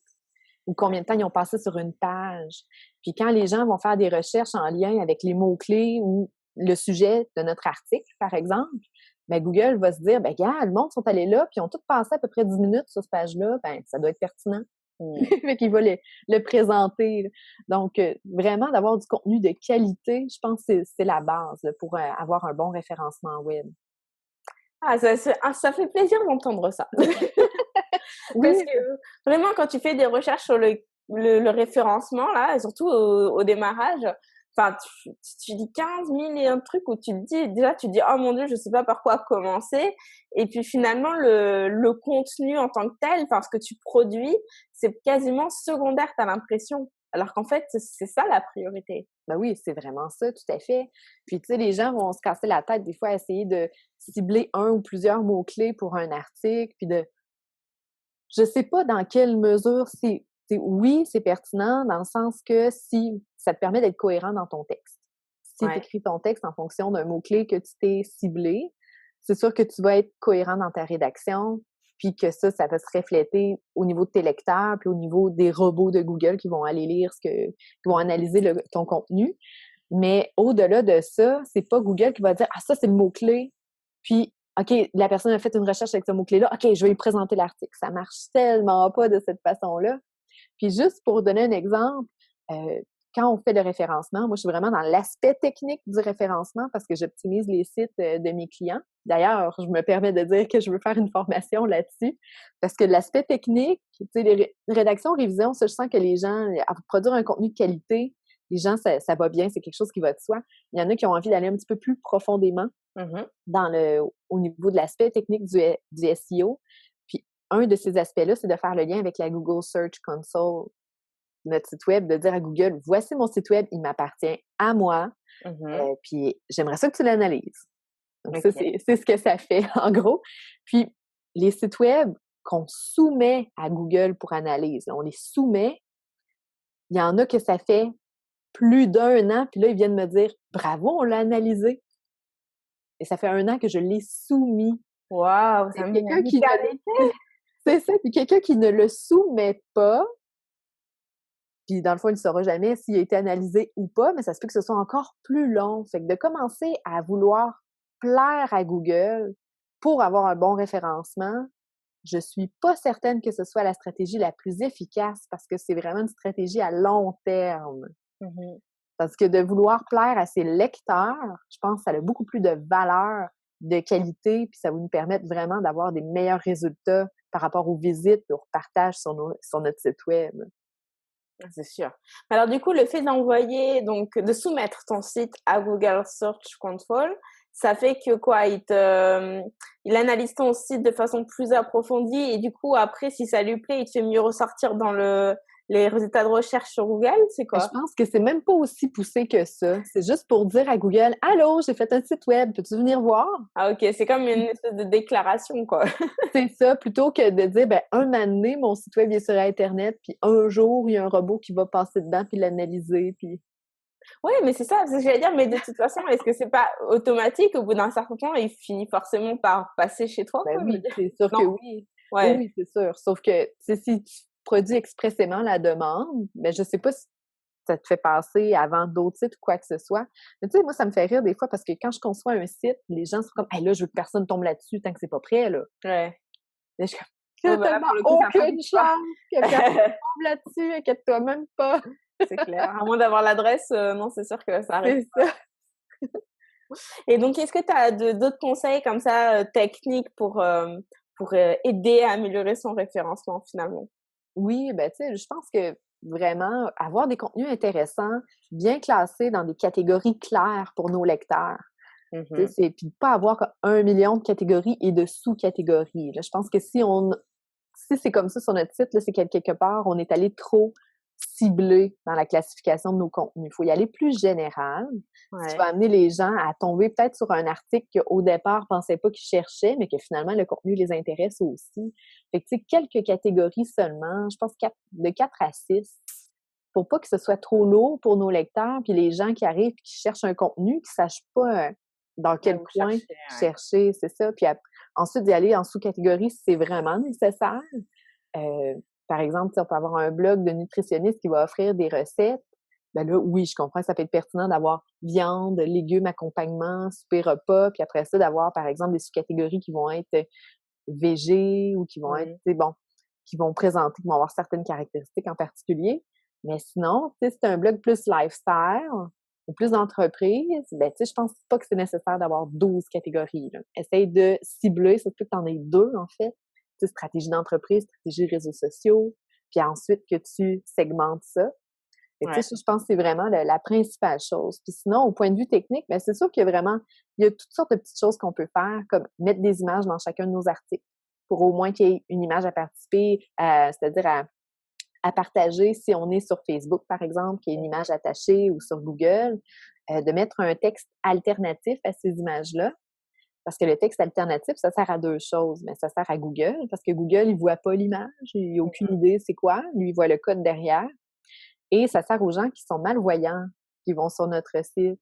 ou combien de temps ils ont passé sur une page. Puis quand les gens vont faire des recherches en lien avec les mots-clés ou le sujet de notre article, par exemple, ben Google va se dire, ben regarde, le monde sont allés là, puis ils ont tous passé à peu près 10 minutes sur cette page-là, ben ça doit être pertinent. Mmh. Fait qu'il va le présenter. Là. Donc, vraiment, d'avoir du contenu de qualité, je pense que c'est la base là, pour avoir un bon référencement web. Ah, ça fait plaisir d'entendre ça. Parce Oui, que vraiment, quand tu fais des recherches sur le référencement, là, surtout au démarrage, enfin, tu dis 15 000 et un trucs où tu te dis, déjà, tu te dis, oh mon Dieu, je sais pas par quoi commencer. Et puis finalement, le contenu en tant que tel, enfin, ce que tu produis, c'est quasiment secondaire, tu as l'impression. Alors qu'en fait, c'est ça la priorité. ben oui, c'est vraiment ça, tout à fait. Puis, tu sais, les gens vont se casser la tête des fois à essayer de cibler un ou plusieurs mots-clés pour un article, puis je sais pas dans quelle mesure oui, c'est pertinent dans le sens que si ça te permet d'être cohérent dans ton texte. Si tu Ouais. écris ton texte en fonction d'un mot-clé que tu t'es ciblé, c'est sûr que tu vas être cohérent dans ta rédaction, puis que ça va se refléter au niveau de tes lecteurs, puis au niveau des robots de Google qui vont aller lire qui vont analyser ton contenu. Mais au-delà de ça, c'est pas Google qui va dire ah ça c'est le mot-clé, puis OK, la personne a fait une recherche avec ce mot-clé-là, OK, je vais lui présenter l'article. Ça marche tellement pas de cette façon-là. Puis juste pour donner un exemple, quand on fait le référencement, moi je suis vraiment dans l'aspect technique du référencement parce que j'optimise les sites de mes clients. D'ailleurs, je me permets de dire que je veux faire une formation là-dessus parce que l'aspect technique, tu sais, les rédactions, révisions, ça, je sens que les gens, à produire un contenu de qualité, les gens, ça va bien, c'est quelque chose qui va de soi. Il y en a qui ont envie d'aller un petit peu plus profondément Mmh. au niveau de l'aspect technique du SEO. Puis, un de ces aspects-là, c'est de faire le lien avec la Google Search Console, notre site web, de dire à Google, voici mon site web, il m'appartient à moi, Mmh. puis j'aimerais ça que tu l'analyses. Donc, ça, OK. c'est ce que ça fait, en gros. Puis, les sites web qu'on soumet à Google pour analyse, on les soumet, il y en a que ça fait plus d'un an, puis là, ils viennent me dire, bravo, on l'a analysé. Et ça fait un an que je l'ai soumis. Waouh, ça C'est me quelqu'un qui hyper. ne c'est ça, puis quelqu'un qui ne le soumet pas, puis dans le fond, il ne saura jamais s'il a été analysé ou pas, mais ça se peut que ce soit encore plus long. Fait que de commencer à vouloir plaire à Google pour avoir un bon référencement, je suis pas certaine que ce soit la stratégie la plus efficace parce que c'est vraiment une stratégie à long terme. Mmh. Parce que de vouloir plaire à ses lecteurs, je pense que ça a beaucoup plus de valeur, de qualité, puis ça va nous permettre vraiment d'avoir des meilleurs résultats par rapport aux visites et aux partages sur notre site web. C'est sûr. Alors du coup, le fait d'envoyer donc de soumettre ton site à Google Search Console, ça fait que quoi? Il analyse ton site de façon plus approfondie et du coup après si ça lui plaît, il te fait mieux ressortir dans les résultats de recherche sur Google, c'est Mais je quoi? pense que c'est même pas aussi poussé que ça. C'est juste pour dire à Google: «Allô, j'ai fait un site web, peux-tu venir voir?» Ah OK, c'est comme une espèce de déclaration, quoi. C'est ça, plutôt que de dire: «Ben, un moment donné, mon site web il est sur internet, puis un jour, il y a un robot qui va passer dedans puis l'analyser, puis» Oui, mais c'est ce que j'allais dire, mais de toute façon, est-ce que c'est pas automatique? Au bout d'un certain temps, il finit forcément par passer chez toi, ben quoi, je veux oui, dire? c'est sûr Non? que oui. Oui, Ouais. oui, c'est sûr. Sauf que, tu sais, si tu produis expressément la demande, ben, je sais pas si ça te fait passer avant d'autres sites ou quoi que ce soit. Mais tu sais, moi, ça me fait rire des fois parce que quand je conçois un site, les gens sont comme: «Hey, là, je veux que personne tombe là-dessus tant que c'est pas prêt, là». Ouais. Là, je suis comme: «Il y Ouais, a bah, là, tellement pour le coup, ça aucune pratique pas. chance que personne tombe là-dessus, inquiète-toi même pas». C'est clair. À moins d'avoir l'adresse, non, c'est sûr que ça arrive. C'est ça. Et donc, est-ce que tu as d'autres conseils comme ça, techniques pour aider à améliorer son référencement finalement? Oui, ben, tu sais, je pense que vraiment avoir des contenus intéressants, bien classés dans des catégories claires pour nos lecteurs. Tu sais, Mmh. puis pas avoir 1 million de catégories et de sous-catégories. Là, je pense que si c'est comme ça sur notre site, là, c'est quelque part, on est allé trop ciblé dans la classification de nos contenus. Il faut y aller plus général. Ouais. Tu vas amener les gens à tomber peut-être sur un article qu'au départ, ils ne pensaient pas qu'ils cherchaient, mais que finalement, le contenu les intéresse aussi. Fait que, tu sais, quelques catégories seulement, je pense de 4 à 6, pour pas que ce soit trop lourd pour nos lecteurs, puis les gens qui arrivent et qui cherchent un contenu, qui ne sachent pas dans quel coin chercher, c'est ça. Puis ensuite, d'y aller en sous-catégorie si c'est vraiment nécessaire. Par exemple, on peut avoir un blog de nutritionniste qui va offrir des recettes. Ben là, oui, je comprends que ça peut être pertinent d'avoir viande, légumes, accompagnement, souper, repas, puis après ça, d'avoir, par exemple, des sous-catégories qui vont être végé ou qui vont être, bon, qui vont présenter, qui vont avoir certaines caractéristiques en particulier. Mais sinon, tu sais, c'est un blog plus lifestyle ou plus d'entreprise, ben, tu sais, je pense pas que c'est nécessaire d'avoir 12 catégories, là. Essaye de cibler, ça se peut que t'en aies 2, en fait. Tu sais, stratégie d'entreprise, stratégie réseaux sociaux, puis ensuite que tu segmentes ça. Et tu sais, je pense que c'est vraiment la principale chose. Puis sinon, au point de vue technique, ben, c'est sûr qu'il y a toutes sortes de petites choses qu'on peut faire, comme mettre des images dans chacun de nos articles pour au moins qu'il y ait une image à participer, c'est-à-dire à partager si on est sur Facebook, par exemple, qu'il y ait une image attachée ou sur Google, de mettre un texte alternatif à ces images-là. Parce que le texte alternatif, ça sert à 2 choses. Mais ça sert à Google, parce que Google, il voit pas l'image, il n'a aucune idée c'est quoi. Lui, il voit le code derrière. Et ça sert aux gens qui sont malvoyants, qui vont sur notre site.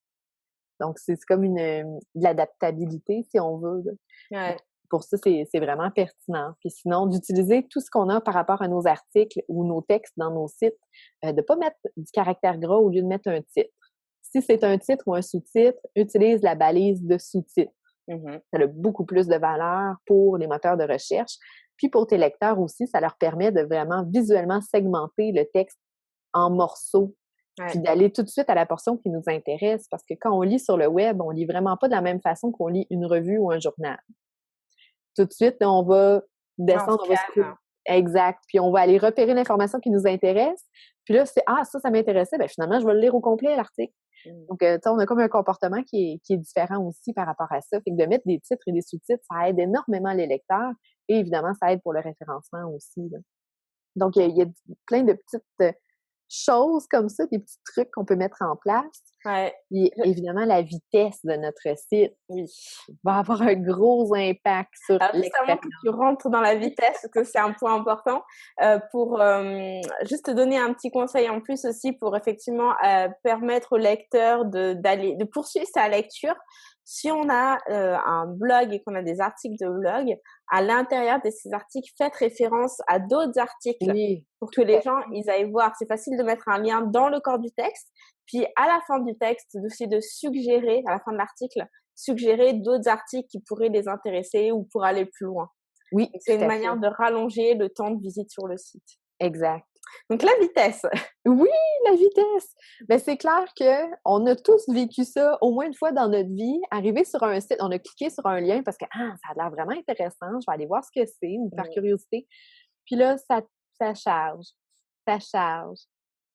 Donc, c'est comme de l'adaptabilité, si on veut. Ouais. Pour ça, c'est vraiment pertinent. Puis sinon, d'utiliser tout ce qu'on a par rapport à nos articles ou nos textes dans nos sites, de ne pas mettre du caractère gras au lieu de mettre un titre. Si c'est un titre ou un sous-titre, utilise la balise de sous-titre. Ça a beaucoup plus de valeur pour les moteurs de recherche. Puis pour tes lecteurs aussi, ça leur permet de vraiment visuellement segmenter le texte en morceaux, puis d'aller tout de suite à la portion qui nous intéresse, parce que quand on lit sur le web, on lit vraiment pas de la même façon qu'on lit une revue ou un journal. Tout de suite, là, on va descendre, exact, puis on va aller repérer l'information qui nous intéresse, puis là, c'est « Ah, ça m'intéressait, ben finalement, je vais le lire au complet, l'article. » Donc, tu sais, on a comme un comportement qui est différent aussi par rapport à ça. Fait que de mettre des titres et des sous-titres, ça aide énormément les lecteurs, et évidemment, ça aide pour le référencement aussi, là. Donc, il y a plein de petites choses comme ça, des petits trucs qu'on peut mettre en place. Puis évidemment, la vitesse de notre site va avoir un gros impact sur l'expérience. Que tu rentres dans la vitesse, parce que c'est un point important, pour juste te donner un petit conseil en plus aussi pour effectivement permettre au lecteur de poursuivre sa lecture. Si on a un blog et qu'on a des articles de blog, à l'intérieur de ces articles, faites référence à d'autres articles pour que les gens ils aillent voir. C'est facile de mettre un lien dans le corps du texte, puis à la fin du texte, aussi de suggérer, à la fin de l'article, suggérer d'autres articles qui pourraient les intéresser ou pour aller plus loin. Oui, c'est une manière de rallonger le temps de visite sur le site. Exact. Donc, la vitesse. Oui, la vitesse. Ben, c'est clair qu'on a tous vécu ça au moins une fois dans notre vie. Arriver sur un site, on a cliqué sur un lien parce que ça a l'air vraiment intéressant, je vais aller voir ce que c'est, par curiosité. Puis là, ça charge, ça charge,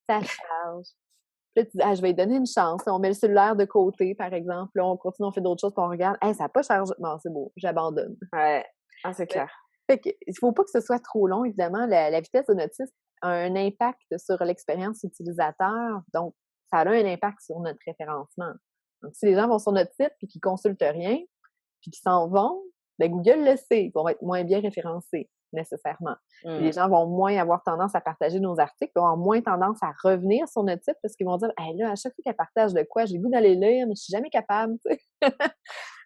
ça charge. Puis là, tu dis, je vais lui donner une chance. On met le cellulaire de côté, par exemple. Là, on continue, on fait d'autres choses, puis on regarde. Ça n'a pas chargé. Non, c'est beau, j'abandonne. Ouais, c'est clair. Fait que, il ne faut pas que ce soit trop long, évidemment. La vitesse de notre site a un impact sur l'expérience utilisateur. Donc, ça a un impact sur notre référencement. Donc, si les gens vont sur notre site puis qu'ils consultent rien, puis qu'ils s'en vont, ben Google le sait. Ils vont être moins bien référencés, nécessairement. Les gens vont moins avoir tendance à partager nos articles, vont avoir moins tendance à revenir sur notre site parce qu'ils vont dire là, à chaque fois qu'elle partage de quoi, j'ai le goût d'aller lire, mais je suis jamais capable.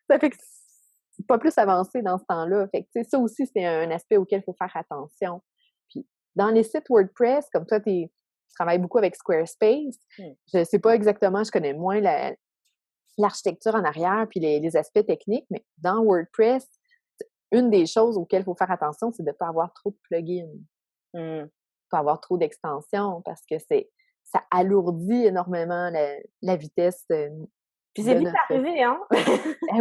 Ça fait que c'est pas plus avancé dans ce temps-là. Fait que, ça aussi, c'est un aspect auquel il faut faire attention. Puis, dans les sites WordPress, comme toi, tu travailles beaucoup avec Squarespace, je sais pas exactement, je connais moins l'architecture en arrière puis les aspects techniques, mais dans WordPress, une des choses auxquelles il faut faire attention, c'est de ne pas avoir trop de plugins. Pas avoir trop d'extensions parce que ça alourdit énormément la vitesse. Puis c'est vite arrivé, hein?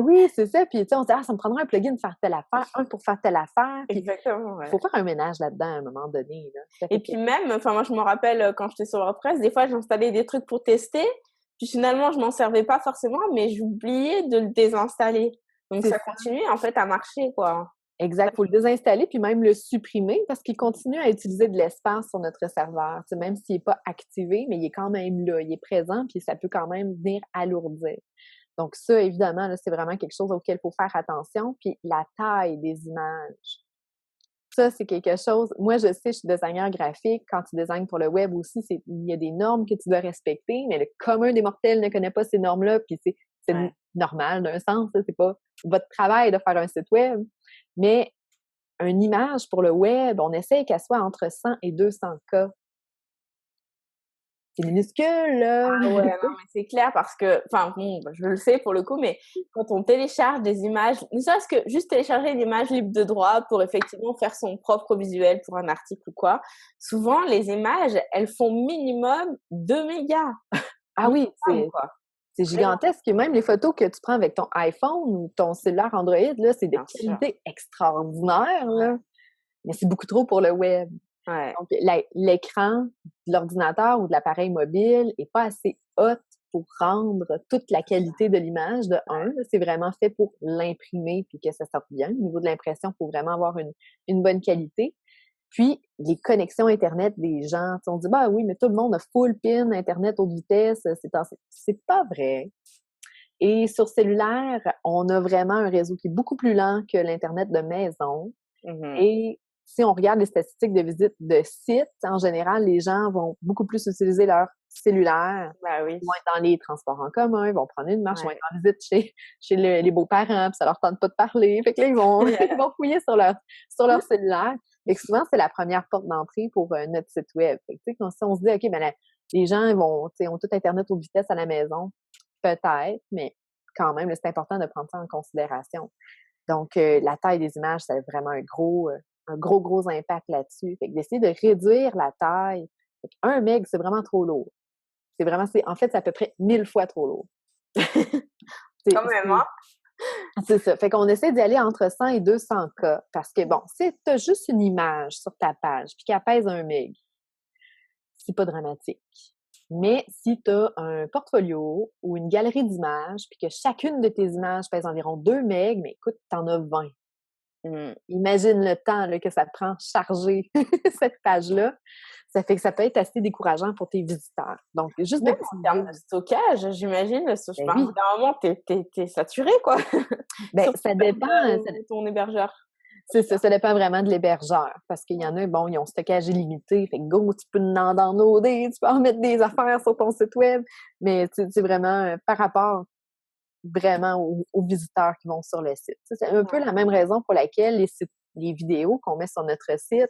Oui, c'est ça. Puis, tu sais, on se dit, ça me prendra un plugin pour faire telle affaire, un pour faire telle affaire. Exactement, Il faut faire un ménage là-dedans à un moment donné. Là. Et puis même, moi, je me rappelle quand j'étais sur WordPress, des fois, j'installais des trucs pour tester. Puis finalement, je m'en servais pas forcément, mais j'oubliais de le désinstaller. Donc, ça continue, en fait, à marcher, quoi. Exact, il faut le désinstaller puis même le supprimer parce qu'il continue à utiliser de l'espace sur notre serveur. Tu sais, même s'il n'est pas activé, mais il est quand même là, il est présent puis ça peut quand même venir alourdir. Donc ça, évidemment, là, c'est vraiment quelque chose auquel il faut faire attention. Puis la taille des images. Ça, c'est quelque chose. Moi, je sais, je suis designer graphique. Quand tu designes pour le web aussi, il y a des normes que tu dois respecter, mais le commun des mortels ne connaît pas ces normes-là. Puis c'est normal d'un sens. C'est pas votre travail de faire un site web. Mais une image pour le web, on essaie qu'elle soit entre 100 et 200 K. C'est minuscule, là. Ah ouais, non, mais c'est clair parce que, enfin, bon, je le sais pour le coup, mais quand on télécharge des images, ne serait-ce que juste télécharger une image libre de droit pour effectivement faire son propre visuel pour un article ou quoi, souvent, les images, elles font minimum 2 mégas. Ah oui, c'est Vraiment. gigantesque. Et même les photos que tu prends avec ton iPhone ou ton cellulaire Android, là, c'est de Bien sûr. qualité extraordinaire, là. Mais c'est beaucoup trop pour le web. Ouais. Donc, l'écran de l'ordinateur ou de l'appareil mobile est pas assez haute pour rendre toute la qualité de l'image, de un. C'est vraiment fait pour l'imprimer puis que ça sorte bien. Au niveau de l'impression, il faut vraiment avoir une bonne qualité. Puis, les connexions Internet des gens, on dit, bah oui, mais tout le monde a full pin Internet haute vitesse. C'est pas vrai. Et sur cellulaire, on a vraiment un réseau qui est beaucoup plus lent que l'Internet de maison. Mhm. Et si on regarde les statistiques de visite de sites, en général, les gens vont beaucoup plus utiliser leur cellulaire. Bah oui. Ils vont être dans les transports en commun, ils vont prendre une marche, ils vont Ouais. être en visite chez les beaux-parents, puis ça leur tente pas de parler. Fait que là, ils vont, ils vont fouiller sur leur cellulaire. Et souvent, c'est la première porte d'entrée pour notre site web. Fait que, si on se dit, OK, ben, les gens ont tout Internet haute vitesse à la maison, peut-être, mais quand même, là, c'est important de prendre ça en considération. Donc, la taille des images, ça a vraiment un gros impact là-dessus. Fait que d'essayer de réduire la taille. Fait que 1 meg, c'est vraiment trop lourd. En fait, c'est à peu près 1000 fois trop lourd. Quand même, hein? C'est ça. Fait qu'on essaie d'y aller entre 100 et 200 K. Parce que bon, si tu as juste une image sur ta page puis qu'elle pèse 1 meg, c'est pas dramatique. Mais si tu as un portfolio ou une galerie d'images puis que chacune de tes images pèse environ 2 meg, mais écoute, t'en as 20. Imagine le temps là, que ça te prend charger cette page-là. Ça fait que ça peut être assez décourageant pour tes visiteurs. Donc, juste de Même petits en termes de stockage, j'imagine, Ben enfin, au oui. bout d'un moment, t'es saturé, quoi. Ben, Surtout ça dépend. ton hébergeur. C'est ça dépend vraiment de l'hébergeur. Parce qu'il y en a, bon, ils ont stockage illimité. Fait que go, tu peux en downloader, tu peux en mettre des affaires sur ton site web. Mais c'est vraiment par rapport vraiment aux visiteurs qui vont sur le site. C'est un peu la même raison pour laquelle les vidéos qu'on met sur notre site,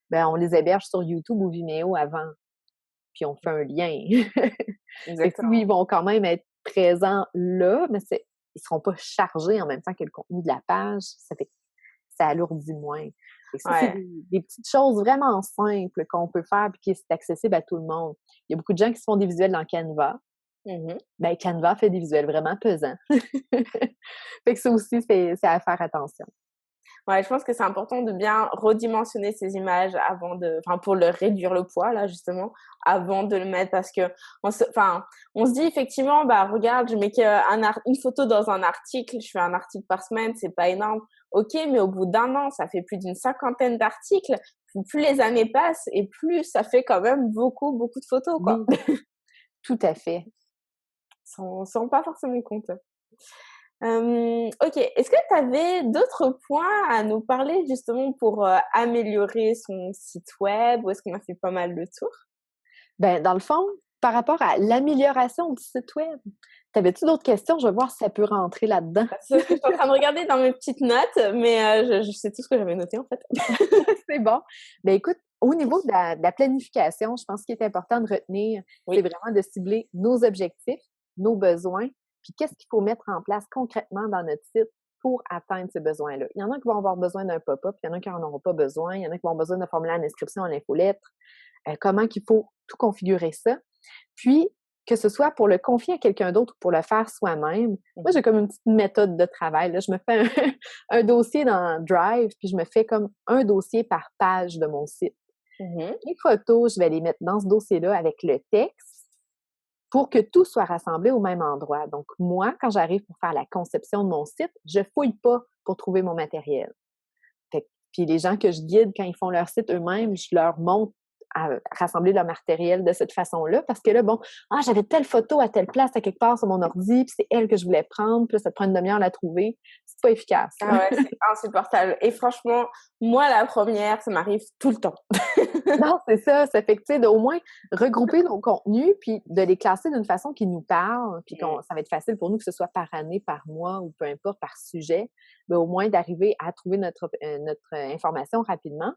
ben, on les héberge sur YouTube ou Vimeo avant. Puis on fait un lien. Fait que oui, Exactement. ils vont quand même être présents là, mais ils seront pas chargés en même temps que le contenu de la page. Ça fait que ça alourdit moins. Et ça, c'est Ouais. des petites choses vraiment simples qu'on peut faire et qui est accessible à tout le monde. Il y a beaucoup de gens qui se font des visuels dans Canva. Ben, Canva fait des visuels vraiment pesants. Fait que ça aussi, c'est à faire attention. Ouais, je pense que c'est important de bien redimensionner ces images enfin, pour leur réduire le poids, là, justement, avant de le mettre parce que, on se dit effectivement, bah, regarde, je mets une photo dans un article, je fais un article par semaine, c'est pas énorme. Ok, mais au bout d'un an, ça fait plus d'une 50aine d'articles. Plus les années passent et plus ça fait quand même beaucoup de photos, quoi. Oui, tout à fait. On s'en rend pas forcément compte. OK. Est-ce que tu avais d'autres points à nous parler justement pour, améliorer son site web ou est-ce qu'on a fait pas mal le tour? Ben, dans le fond, par rapport à l'amélioration du site web, t'avais-tu d'autres questions? Je vais voir si ça peut rentrer là-dedans. C'est ce que je suis en train de regarder dans mes petites notes, mais, je sais tout ce que j'avais noté en fait. C'est bon. Ben, écoute, au niveau de la planification, je pense qu'il est important de retenir, c'est Oui. vraiment de cibler nos objectifs, nos besoins, puis qu'est-ce qu'il faut mettre en place concrètement dans notre site pour atteindre ces besoins-là. Il y en a qui vont avoir besoin d'un pop-up, il y en a qui n'en auront pas besoin, il y en a qui vont avoir besoin d'un formulaire d'inscription à l'infolettre, comment qu'il faut tout configurer ça. Puis, que ce soit pour le confier à quelqu'un d'autre ou pour le faire soi-même, moi, j'ai comme une petite méthode de travail. Là. Je me fais un dossier dans Drive, puis je me fais comme un dossier par page de mon site. Les photos, je vais les mettre dans ce dossier-là avec le texte pour que tout soit rassemblé au même endroit. Donc, moi, quand j'arrive pour faire la conception de mon site, je fouille pas pour trouver mon matériel. Puis les gens que je guide, quand ils font leur site eux-mêmes, je leur montre à rassembler leur matériel de cette façon-là. Parce que là, bon, j'avais telle photo à telle place, à quelque part sur mon ordi, puis c'est elle que je voulais prendre, puis là, ça te prend une demi-heure à la trouver. C'est pas efficace. Ah ouais, c'est insupportable. Et franchement, moi, la première, ça m'arrive tout le temps. Non, c'est ça. Ça fait que, tu sais, au moins regrouper nos contenus, puis de les classer d'une façon qui nous parle, puis ça va être facile pour nous, que ce soit par année, par mois ou peu importe, par sujet, mais au moins d'arriver à trouver notre information rapidement.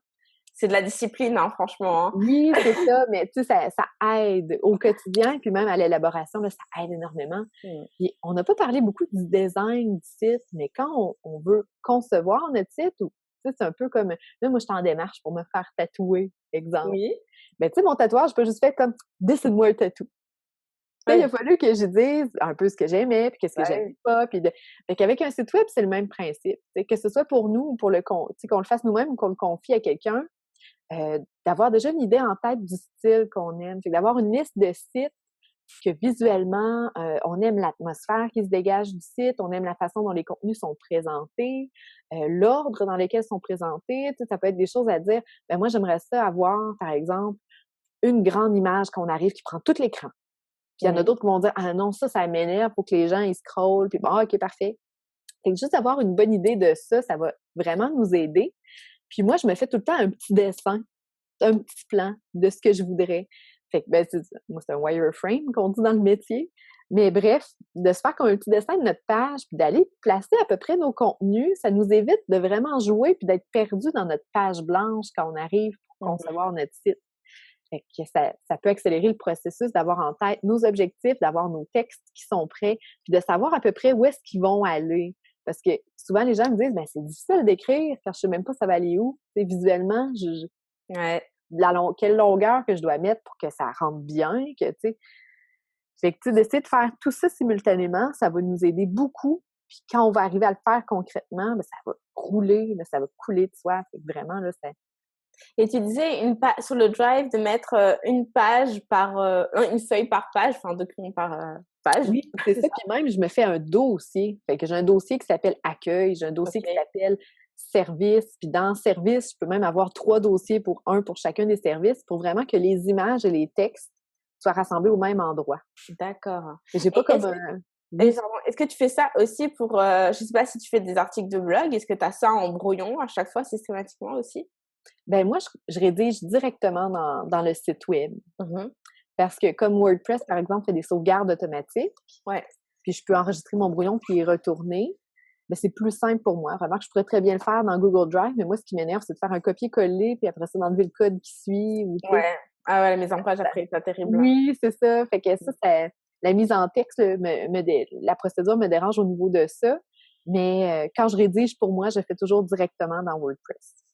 C'est de la discipline, hein, franchement. Hein. Oui, c'est ça, mais tu sais, ça aide au quotidien, puis même à l'élaboration, là, ça aide énormément. Puis on n'a pas parlé beaucoup du design du site, mais quand on veut concevoir notre site, ou tu sais, c'est un peu comme, là, moi, je suis en démarche pour me faire tatouer, exemple. Oui. Mais tu sais, mon tatouage, je peux juste faire comme « dessine-moi un tatou ». Là, il a fallu que je dise un peu ce que j'aimais, puis qu'est-ce que j'aimais pas, puis fait qu'avec un site web, c'est le même principe. Que ce soit pour nous ou pour qu'on le fasse nous-mêmes ou qu'on le confie à quelqu'un, d'avoir déjà une idée en tête du style qu'on aime. Fait d'avoir une liste de sites que visuellement, on aime l'atmosphère qui se dégage du site, on aime la façon dont les contenus sont présentés, l'ordre dans lequel ils sont présentés. Tu sais, ça peut être des choses à dire. Ben moi, j'aimerais ça avoir, par exemple, une grande image qu'on arrive qui prend tout l'écran. Puis il y en a d'autres qui vont dire « Ah non, ça m'énerve, faut que les gens, ils scrollent. » Puis bon, OK, parfait. Fait que juste avoir une bonne idée de ça va vraiment nous aider. Puis moi, je me fais tout le temps un petit dessin, un petit plan de ce que je voudrais. Fait que, ben, moi, c'est un wireframe qu'on dit dans le métier. Mais bref, de se faire comme un petit dessin de notre page, puis d'aller placer à peu près nos contenus, ça nous évite de vraiment jouer puis d'être perdu dans notre page blanche quand on arrive pour concevoir notre site. Fait que ça peut accélérer le processus d'avoir en tête nos objectifs, d'avoir nos textes qui sont prêts, puis de savoir à peu près où est-ce qu'ils vont aller. Parce que souvent, les gens me disent, ben c'est difficile d'écrire, car je sais même pas ça va aller où. T'sais, visuellement, quelle longueur que je dois mettre pour que ça rentre bien, que, tu sais. Fait que, tu sais, d'essayer de faire tout ça simultanément, ça va nous aider beaucoup. Puis quand on va arriver à le faire concrètement, ben ça va rouler, là, ça va couler de soi. Fait que vraiment, là, c'est... Et tu disais sur le Drive de mettre une page une feuille par page, enfin un document par page. Oui, c'est ça. Puis même, je me fais un dossier. Fait que j'ai un dossier qui s'appelle accueil, j'ai un dossier qui s'appelle service. Puis dans service, je peux même avoir 3 dossiers pour chacun des services pour vraiment que les images et les textes soient rassemblés au même endroit. D'accord. Et j'ai pas comme Est-ce que tu fais ça aussi pour, je sais pas si tu fais des articles de blog, est-ce que tu as ça en brouillon à chaque fois systématiquement aussi? Ben moi, je rédige directement dans le site web. Parce que comme WordPress, par exemple, fait des sauvegardes automatiques, puis je peux enregistrer mon brouillon puis y retourner, ben c'est plus simple pour moi. Vraiment que je pourrais très bien le faire dans Google Drive, mais moi, ce qui m'énerve, c'est de faire un copier-coller, puis après ça, d'enlever le code qui suit. Ou, Ah ouais, la mise en page après, c'est terrible. Oui, c'est ça. Fait que ça, la mise en texte, la procédure me dérange au niveau de ça. Mais quand je rédige pour moi, je fais toujours directement dans WordPress.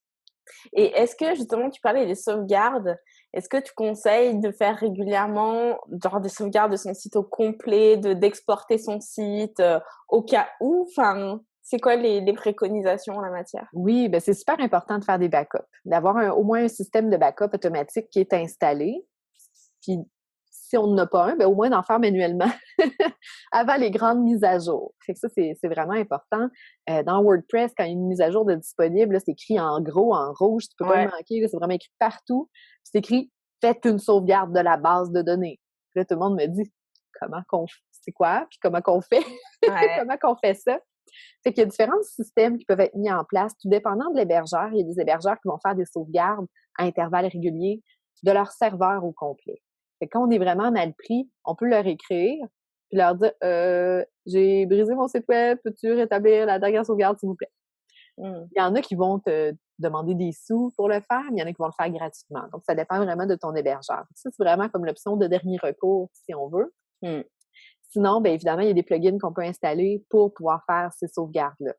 Et est-ce que, justement, tu parlais des sauvegardes, est-ce que tu conseilles de faire régulièrement, genre, des sauvegardes de son site au complet, d'exporter son site au cas où? Enfin, c'est quoi les préconisations en la matière? Oui, ben c'est super important de faire des backups, d'avoir au moins un système de backup automatique qui est installé. Puis, si on n'en a pas un, ben au moins d'en faire manuellement avant les grandes mises à jour. Fait que ça, c'est vraiment important. Dans WordPress, quand il y a une mise à jour de disponible, là, c'est écrit en gros, en rouge, tu peux pas le manquer, là, c'est vraiment écrit partout. C'est écrit « Faites une sauvegarde de la base de données ». Là, tout le monde me dit « c'est quoi? Puis comment qu'on fait? Comment qu'on fait ça? » Fait qu'il y a différents systèmes qui peuvent être mis en place, tout dépendant de l'hébergeur. Il y a des hébergeurs qui vont faire des sauvegardes à intervalles réguliers de leur serveur au complet. Fait que quand on est vraiment mal pris, on peut leur écrire puis leur dire j'ai brisé mon site web, peux-tu rétablir la dernière sauvegarde, s'il vous plaît? Il y en a qui vont te demander des sous pour le faire, mais il y en a qui vont le faire gratuitement. Donc, ça dépend vraiment de ton hébergeur. Ça, c'est vraiment comme l'option de dernier recours, si on veut. Sinon, bien évidemment, il y a des plugins qu'on peut installer pour pouvoir faire ces sauvegardes-là.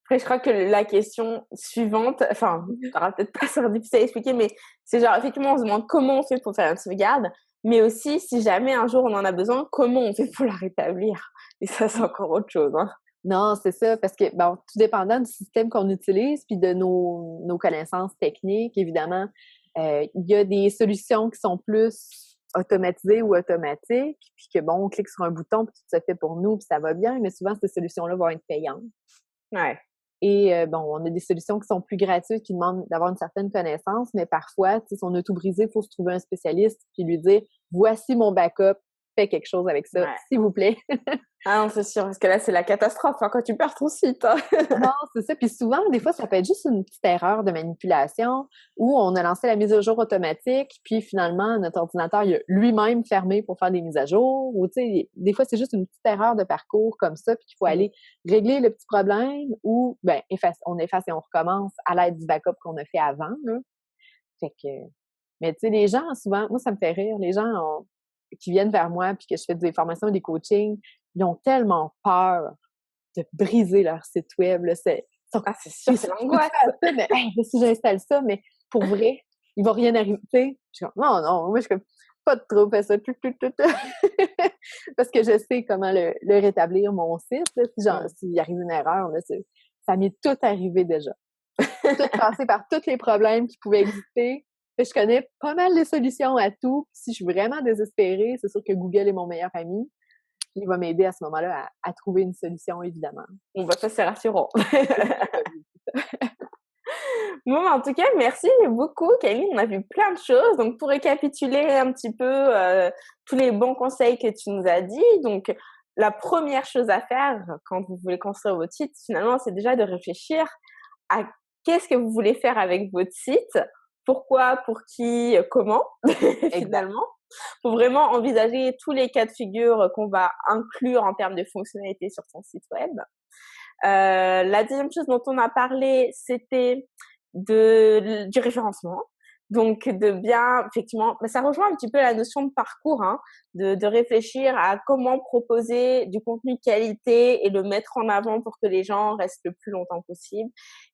Après, je crois que la question suivante, enfin, ça sera peut-être pas ça difficile à expliquer, mais c'est genre, effectivement, on se demande comment on fait pour faire une sauvegarde, mais aussi, si jamais un jour on en a besoin, comment on fait pour la rétablir? Et ça, c'est encore autre chose, hein. Non, c'est ça, parce que, bon, tout dépendant du système qu'on utilise, puis de nos connaissances techniques, évidemment, il y a des solutions qui sont plus automatisées ou automatiques, puis que, bon, on clique sur un bouton, puis tout se fait pour nous, puis ça va bien, mais souvent, ces solutions-là vont être payantes. Ouais. Et bon, on a des solutions qui sont plus gratuites, qui demandent d'avoir une certaine connaissance, mais parfois, tu sais, si on a tout brisé, il faut se trouver un spécialiste puis lui dire, voici mon backup, fais quelque chose avec ça, Ouais. s'il vous plaît. Ah non, c'est sûr, parce que là, c'est la catastrophe hein, quand tu perds ton site. Hein. Non, c'est ça. Puis souvent, des fois, ça peut être juste une petite erreur de manipulation où on a lancé la mise à jour automatique, puis finalement, notre ordinateur, il a lui-même fermé pour faire des mises à jour. Ou, tu sais, des fois, c'est juste une petite erreur de parcours comme ça, puis qu'il faut aller régler le petit problème ou, ben, on efface et on recommence à l'aide du backup qu'on a fait avant, là. Fait que, mais tu sais, les gens, souvent, moi, ça me fait rire. Les gens qui viennent vers moi, puis que je fais des formations et des coachings, ils ont tellement peur de briser leur site web. Là, Ah, c'est sûr, c'est l'angoisse. ça, mais hey, si j'installe ça, mais pour vrai, il va rien arriver. Tu sais, je suis comme, non, non, moi, je suis comme, pas de trouble, fais ça, parce que je sais comment le rétablir, mon site. Là, s'il arrive une erreur, là, ça m'est tout arrivé déjà. Tout passé par tous les problèmes qui pouvaient exister. Je connais pas mal les solutions à tout. Si je suis vraiment désespérée, c'est sûr que Google est mon meilleur ami. Il va m'aider à ce moment-là à trouver une solution, évidemment. Bon, bah, ça, c'est rassurant. Bon, en tout cas, merci beaucoup, Camille. On a vu plein de choses. Donc, pour récapituler un petit peu tous les bons conseils que tu nous as dit, donc, la première chose à faire quand vous voulez construire votre site, finalement, c'est déjà de réfléchir à qu'est-ce que vous voulez faire avec votre site, pourquoi, pour qui, comment, finalement. Faut vraiment envisager tous les cas de figure qu'on va inclure en termes de fonctionnalités sur son site web. La deuxième chose dont on a parlé, c'était du référencement. Donc, de bien, effectivement, mais ça rejoint un petit peu la notion de parcours, hein, de réfléchir à comment proposer du contenu de qualité et le mettre en avant pour que les gens restent le plus longtemps possible.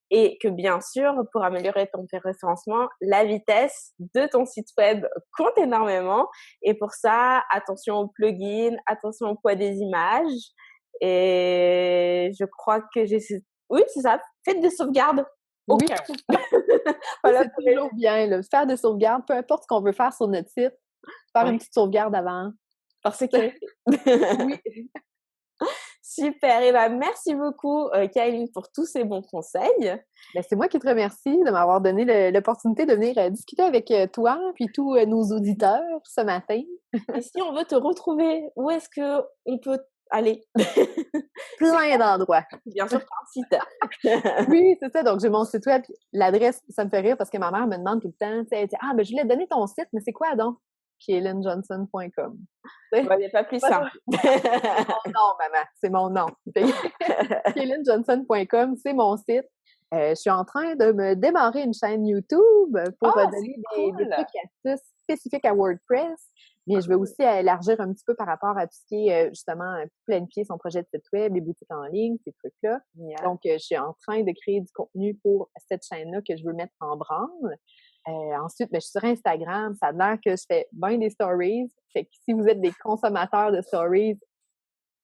Et que bien sûr, pour améliorer ton référencement, la vitesse de ton site web compte énormément. Et pour ça, attention aux plugins, attention au poids des images. Et je crois que oui, c'est ça. Faites des sauvegardes. Oui, Voilà, c'est toujours bien, là, faire des sauvegardes, peu importe ce qu'on veut faire sur notre site, faire une petite sauvegarde avant. par sécurité. Oui. Super. Et ben, merci beaucoup, Kayline, pour tous ces bons conseils. Ben, c'est moi qui te remercie de m'avoir donné l'opportunité de venir discuter avec toi puis tous nos auditeurs ce matin. Et si on veut te retrouver, où est-ce qu'on peut aller? Plein d'endroits. Bien sûr, par un site. Oui, c'est ça. Donc, j'ai mon site web. L'adresse, ça me fait rire parce que ma mère me demande tout le temps, tu sais, elle dit, ah, ben, je voulais te donner ton site, mais c'est quoi donc? KaylinJohnson.com. Il n'y a pas plus simple. C'est mon nom, maman. C'est mon nom. KaylinJohnson.com, c'est mon site. Je suis en train de me démarrer une chaîne YouTube pour donner des trucs et astuces spécifiques à WordPress. Mais je vais aussi élargir un petit peu par rapport à tout ce qui est justement planifier son projet de site web, les boutiques en ligne, ces trucs-là. Yeah. Donc, je suis en train de créer du contenu pour cette chaîne-là que je veux mettre en branle. Ensuite, ben, je suis sur Instagram. Ça a l'air que je fais bien des stories. Fait que si vous êtes des consommateurs de stories,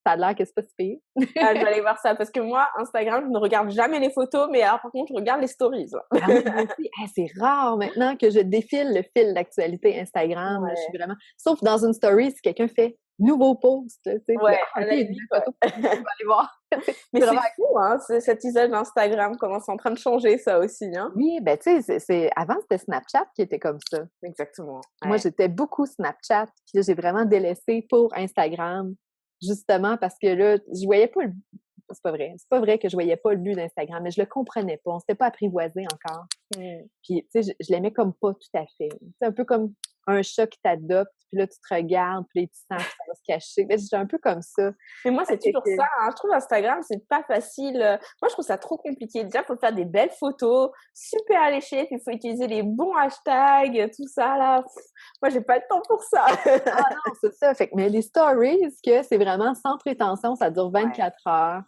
ça a l'air que c'est pas si pire. Je vais aller voir ça parce que moi, Instagram, je ne regarde jamais les photos, mais alors par contre, je regarde les stories. Ah oui, moi aussi. C'est rare maintenant que je défile le fil d'actualité Instagram. Ouais. Je suis vraiment... Sauf dans une story, si quelqu'un fait nouveau post, tu sais, ouais, une photo, tu vas aller voir. Mais c'est fou, hein, cet usage d'Instagram, comment c'est en train de changer ça aussi, hein? Oui, ben tu sais, avant c'était Snapchat qui était comme ça. Exactement. Ouais. Moi, j'étais beaucoup Snapchat, puis là, j'ai vraiment délaissé pour Instagram, justement parce que là, je voyais pas le... C'est pas vrai. C'est pas vrai que je voyais pas le but d'Instagram, mais je le comprenais pas. On s'était pas apprivoisé encore. Puis, tu sais, je l'aimais comme pas tout à fait. C'est un peu comme un chat qui t'adopte, puis là, tu te regardes, puis là, tu sens que ça va se cacher. J'étais un peu comme ça. Mais moi, c'est toujours ça. Hein. Je trouve Instagram, c'est pas facile. Moi, je trouve ça trop compliqué. Déjà, il faut faire des belles photos, super alléchées, puis il faut utiliser les bons hashtags, tout ça, là. Moi, j'ai pas le temps pour ça. Ah non, c'est ça. Fait que, mais les stories, que c'est vraiment sans prétention, ça dure 24 heures.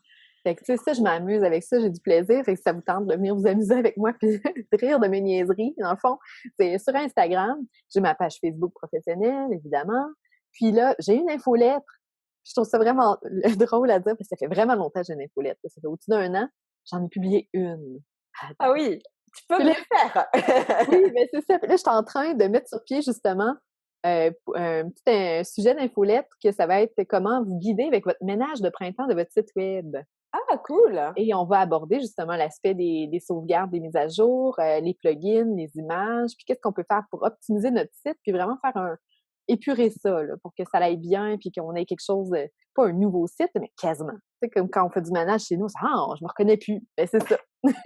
Fait que, tu sais, ça, je m'amuse avec ça, j'ai du plaisir. Fait que ça vous tente de venir vous amuser avec moi puis de rire de mes niaiseries. Dans le fond, c'est sur Instagram. J'ai ma page Facebook professionnelle, évidemment. Puis là, j'ai une infolettre. Je trouve ça vraiment drôle à dire parce que ça fait vraiment longtemps que j'ai une infolettre. Ça fait au-dessus d'un an. J'en ai publié une. Ah oui, tu peux le faire. Oui, mais c'est ça. Puis là, je suis en train de mettre sur pied, justement, un sujet d'infolettre que ça va être comment vous guider avec votre ménage de printemps de votre site web. Ah, cool! Et on va aborder justement l'aspect des sauvegardes, des mises à jour, les plugins, les images, puis qu'est-ce qu'on peut faire pour optimiser notre site, puis vraiment faire épurer ça, là, pour que ça aille bien, puis qu'on ait quelque chose, pas un nouveau site, mais quasiment. Tu sais, comme quand on fait du ménage chez nous, ah, je me reconnais plus. Ben, c'est ça.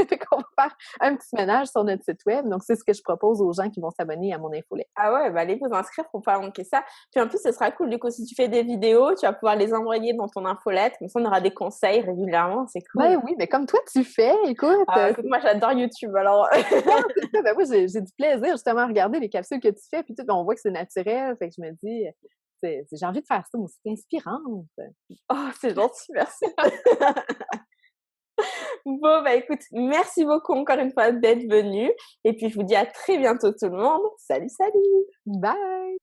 Fait qu'on va faire un petit ménage sur notre site web. Donc, c'est ce que je propose aux gens qui vont s'abonner à mon infolette. Ah ouais, bah allez vous inscrire pour pas manquer ça. Puis en plus, ce sera cool, du coup, si tu fais des vidéos, tu vas pouvoir les envoyer dans ton infolette, comme ça on aura des conseils régulièrement, c'est cool. Ben oui, mais comme toi, tu fais, écoute, Ah, écoute, moi j'adore YouTube, alors non, c'est ça. Ben moi, j'ai du plaisir justement à regarder les capsules que tu fais, puis tout, on voit que c'est naturel. Fait que je me dis, j'ai envie de faire ça, moi, c'est inspirante. oh, c'est gentil, merci. Bon, bah écoute, merci beaucoup encore une fois d'être venu. Et puis je vous dis à très bientôt tout le monde. Salut, salut! Bye!